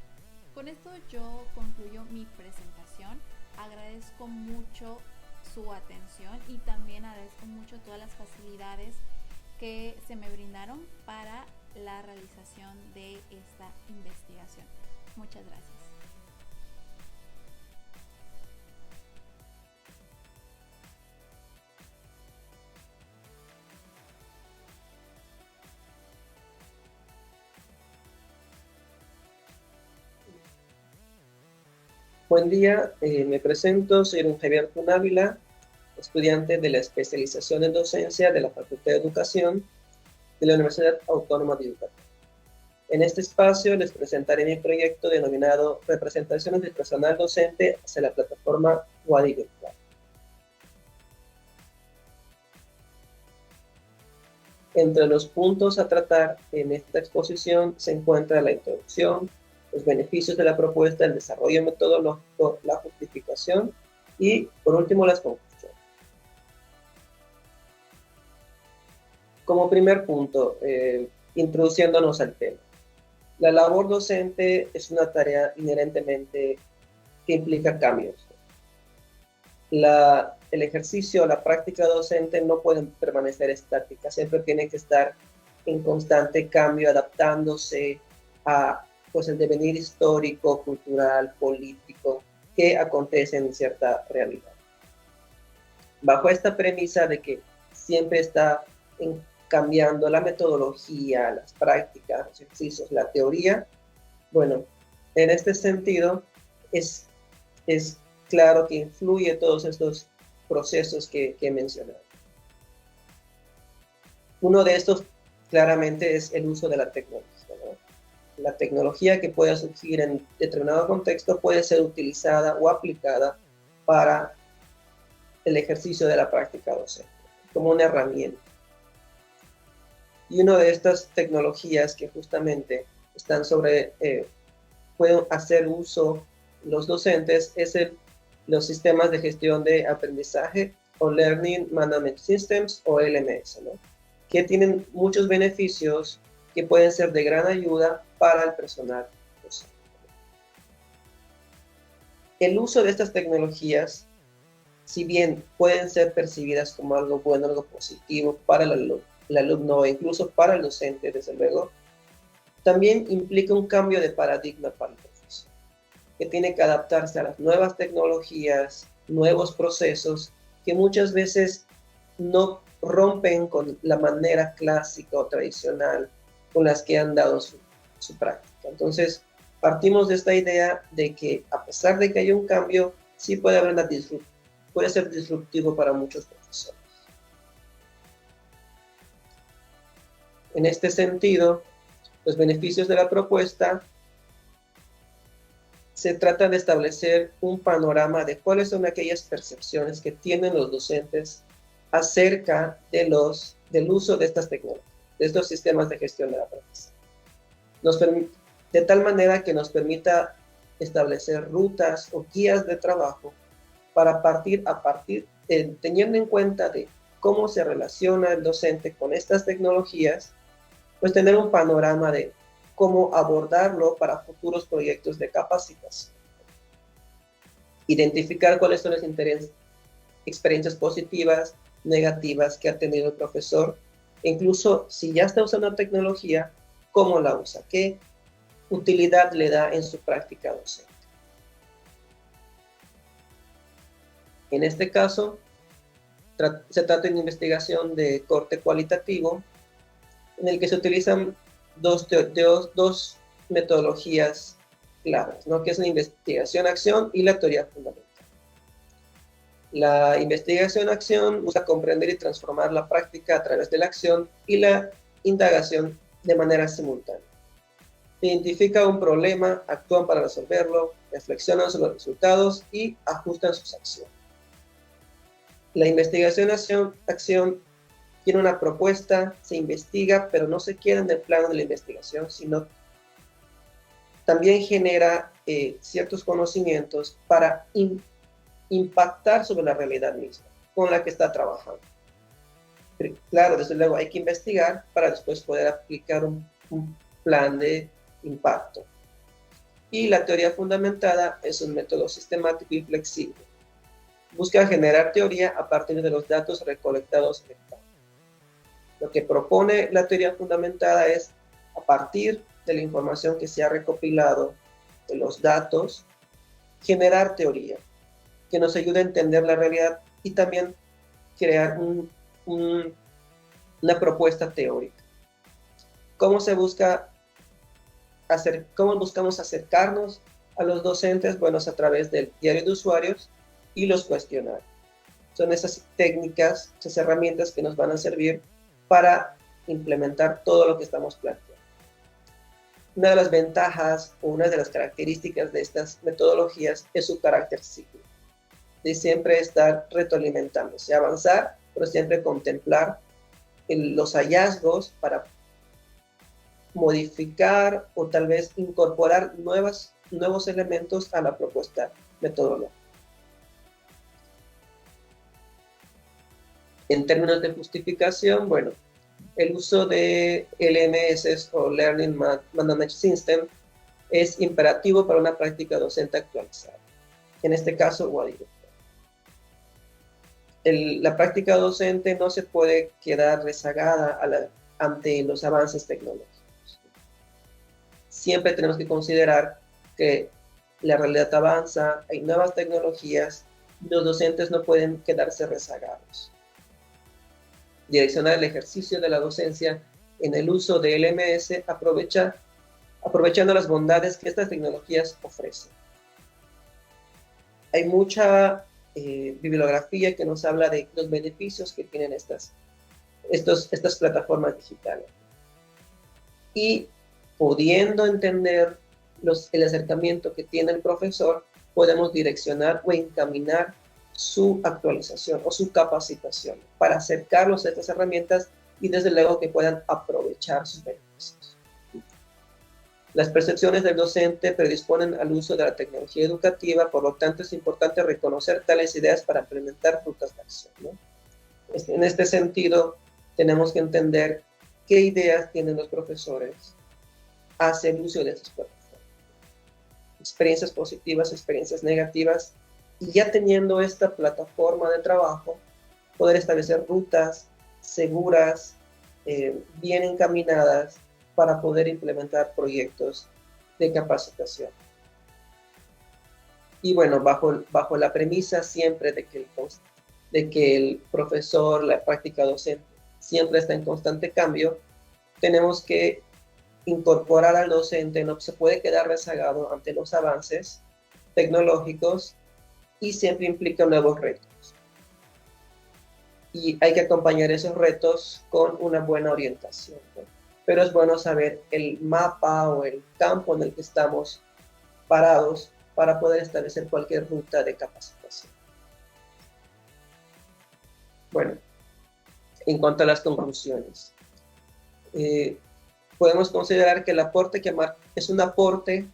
Con esto yo concluyo mi presentación. Agradezco mucho su atención y también agradezco mucho todas las facilidades que se me brindaron para la realización de esta investigación. Muchas gracias. Buen día, me presento, soy don Javier Punávila, estudiante de la especialización en docencia de la Facultad de Educación de la Universidad Autónoma de Yucatán. En este espacio les presentaré mi proyecto denominado Representaciones del Personal Docente hacia la plataforma Wadi Virtual. Entre los puntos a tratar en esta exposición se encuentra la introducción, los beneficios de la propuesta, el desarrollo metodológico, la justificación y, por último, las conclusiones. Como primer punto, introduciéndonos al tema. La labor docente es una tarea inherentemente que implica cambios. El ejercicio, la práctica docente no pueden permanecer estática, siempre tiene que estar en constante cambio, adaptándose a pues el devenir histórico, cultural, político que acontece en cierta realidad. Bajo esta premisa de que siempre está cambiando la metodología, las prácticas, los ejercicios, la teoría, bueno, en este sentido es claro que influye todos estos procesos que he mencionado. Uno de estos claramente es el uso de la tecnología, ¿no? La tecnología que pueda surgir en determinado contexto puede ser utilizada o aplicada para el ejercicio de la práctica docente, como una herramienta. Y una de estas tecnologías que justamente están pueden hacer uso los docentes es los sistemas de gestión de aprendizaje o Learning Management Systems o LMS, ¿no? Que tienen muchos beneficios que pueden ser de gran ayuda para el personal docente. El uso de estas tecnologías, si bien pueden ser percibidas como algo bueno, algo positivo para el alumno e incluso para el docente, desde luego, también implica un cambio de paradigma para el profesor, que tiene que adaptarse a las nuevas tecnologías, nuevos procesos, que muchas veces no rompen con la manera clásica o tradicional con las que han dado su práctica. Entonces, partimos de esta idea de que a pesar de que hay un cambio, sí puede ser disruptivo para muchos profesores. En este sentido, los beneficios de la propuesta se trata de establecer un panorama de cuáles son aquellas percepciones que tienen los docentes acerca del uso de estas tecnologías, de estos sistemas de gestión de la aprendizaje. De tal manera que nos permita establecer rutas o guías de trabajo para teniendo en cuenta de cómo se relaciona el docente con estas tecnologías, pues tener un panorama de cómo abordarlo para futuros proyectos de capacitación. Identificar cuáles son las experiencias positivas, negativas que ha tenido el profesor, e incluso si ya está usando tecnología, cómo la usa, qué utilidad le da en su práctica docente. En este caso, se trata de una investigación de corte cualitativo en el que se utilizan dos metodologías claras, ¿no? Que es la investigación-acción y la teoría fundamental. La investigación-acción busca comprender y transformar la práctica a través de la acción y la indagación de manera simultánea. Identifica un problema, actúan para resolverlo, reflexionan sobre los resultados y ajustan sus acciones. La investigación-acción tiene una propuesta, se investiga, pero no se queda en el plano de la investigación, sino también genera ciertos conocimientos para impactar sobre la realidad misma con la que está trabajando. Pero, claro, desde luego hay que investigar para después poder aplicar un plan de impacto. Y la teoría fundamentada es un método sistemático y flexible. Busca generar teoría a partir de los datos recolectados en el campo. Lo que propone la teoría fundamentada es, a partir de la información que se ha recopilado, de los datos, generar teoría que nos ayude a entender la realidad y también crear una propuesta teórica. ¿Cómo buscamos acercarnos a los docentes? Bueno, es a través del diario de usuarios y los cuestionarios. Son esas técnicas, esas herramientas que nos van a servir para implementar todo lo que estamos planteando. Una de las ventajas o una de las características de estas metodologías es su carácter cíclico, de siempre estar retroalimentándose, avanzar, pero siempre contemplar los hallazgos para modificar o tal vez incorporar nuevos elementos a la propuesta metodológica. En términos de justificación, bueno, el uso de LMS o Learning Management System es imperativo para una práctica docente actualizada. En este caso, WADIO. La práctica docente no se puede quedar rezagada ante los avances tecnológicos. Siempre tenemos que considerar que la realidad avanza, hay nuevas tecnologías, y los docentes no pueden quedarse rezagados. Direccionar el ejercicio de la docencia en el uso de LMS aprovechando las bondades que estas tecnologías ofrecen. Hay mucha bibliografía que nos habla de los beneficios que tienen estas plataformas digitales. Y pudiendo entender el acercamiento que tiene el profesor, podemos direccionar o encaminar su actualización o su capacitación para acercarlos a estas herramientas y desde luego que puedan aprovechar sus beneficios. Las percepciones del docente predisponen al uso de la tecnología educativa, por lo tanto es importante reconocer tales ideas para implementar rutas de acción, ¿no? En este sentido, tenemos que entender qué ideas tienen los profesores hacia el uso de estas plataformas. Experiencias positivas, experiencias negativas, y ya teniendo esta plataforma de trabajo, poder establecer rutas seguras, bien encaminadas, para poder implementar proyectos de capacitación. Y bueno, bajo la premisa siempre de que el profesor, la práctica docente, siempre está en constante cambio, tenemos que incorporar al docente, no se puede quedar rezagado ante los avances tecnológicos y siempre implica nuevos retos. Y hay que acompañar esos retos con una buena orientación, ¿no? Pero es bueno saber el mapa o el campo en el que estamos parados para poder establecer cualquier ruta de capacitación. Bueno, en cuanto a las conclusiones, podemos considerar que el aporte es un aporte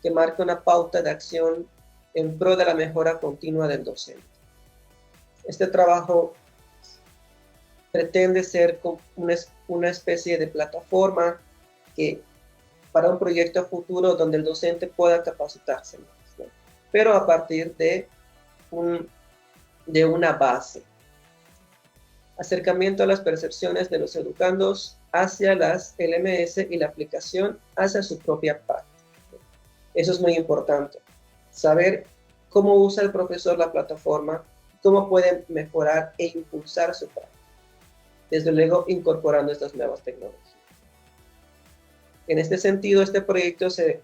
que marca una pauta de acción en pro de la mejora continua del docente. Este trabajo pretende ser una especie de plataforma para un proyecto futuro donde el docente pueda capacitarse más, ¿no? Pero a partir de una base. Acercamiento a las percepciones de los educandos hacia las LMS y la aplicación hacia su propia práctica. Eso es muy importante. Saber cómo usa el profesor la plataforma, cómo puede mejorar e impulsar su práctica. Desde luego, incorporando estas nuevas tecnologías. En este sentido, este proyecto se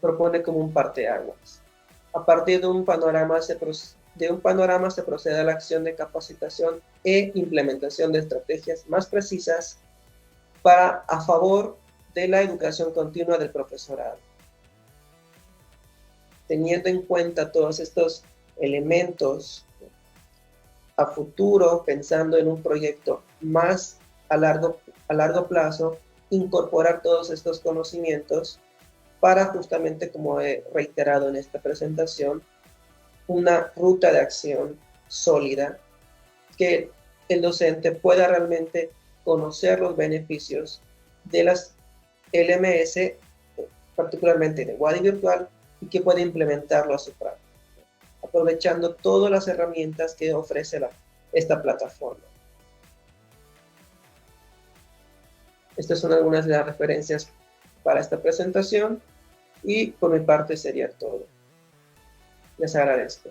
propone como un parteaguas. A partir de un panorama se procede a la acción de capacitación e implementación de estrategias más precisas a favor de la educación continua del profesorado. Teniendo en cuenta todos estos elementos a futuro, pensando en un proyecto más a largo plazo incorporar todos estos conocimientos para justamente, como he reiterado en esta presentación, una ruta de acción sólida que el docente pueda realmente conocer los beneficios de las LMS, particularmente de Wadi Virtual, y que pueda implementarlo a su práctica, aprovechando todas las herramientas que ofrece esta plataforma. Estas son algunas de las referencias para esta presentación y por mi parte sería todo. Les agradezco.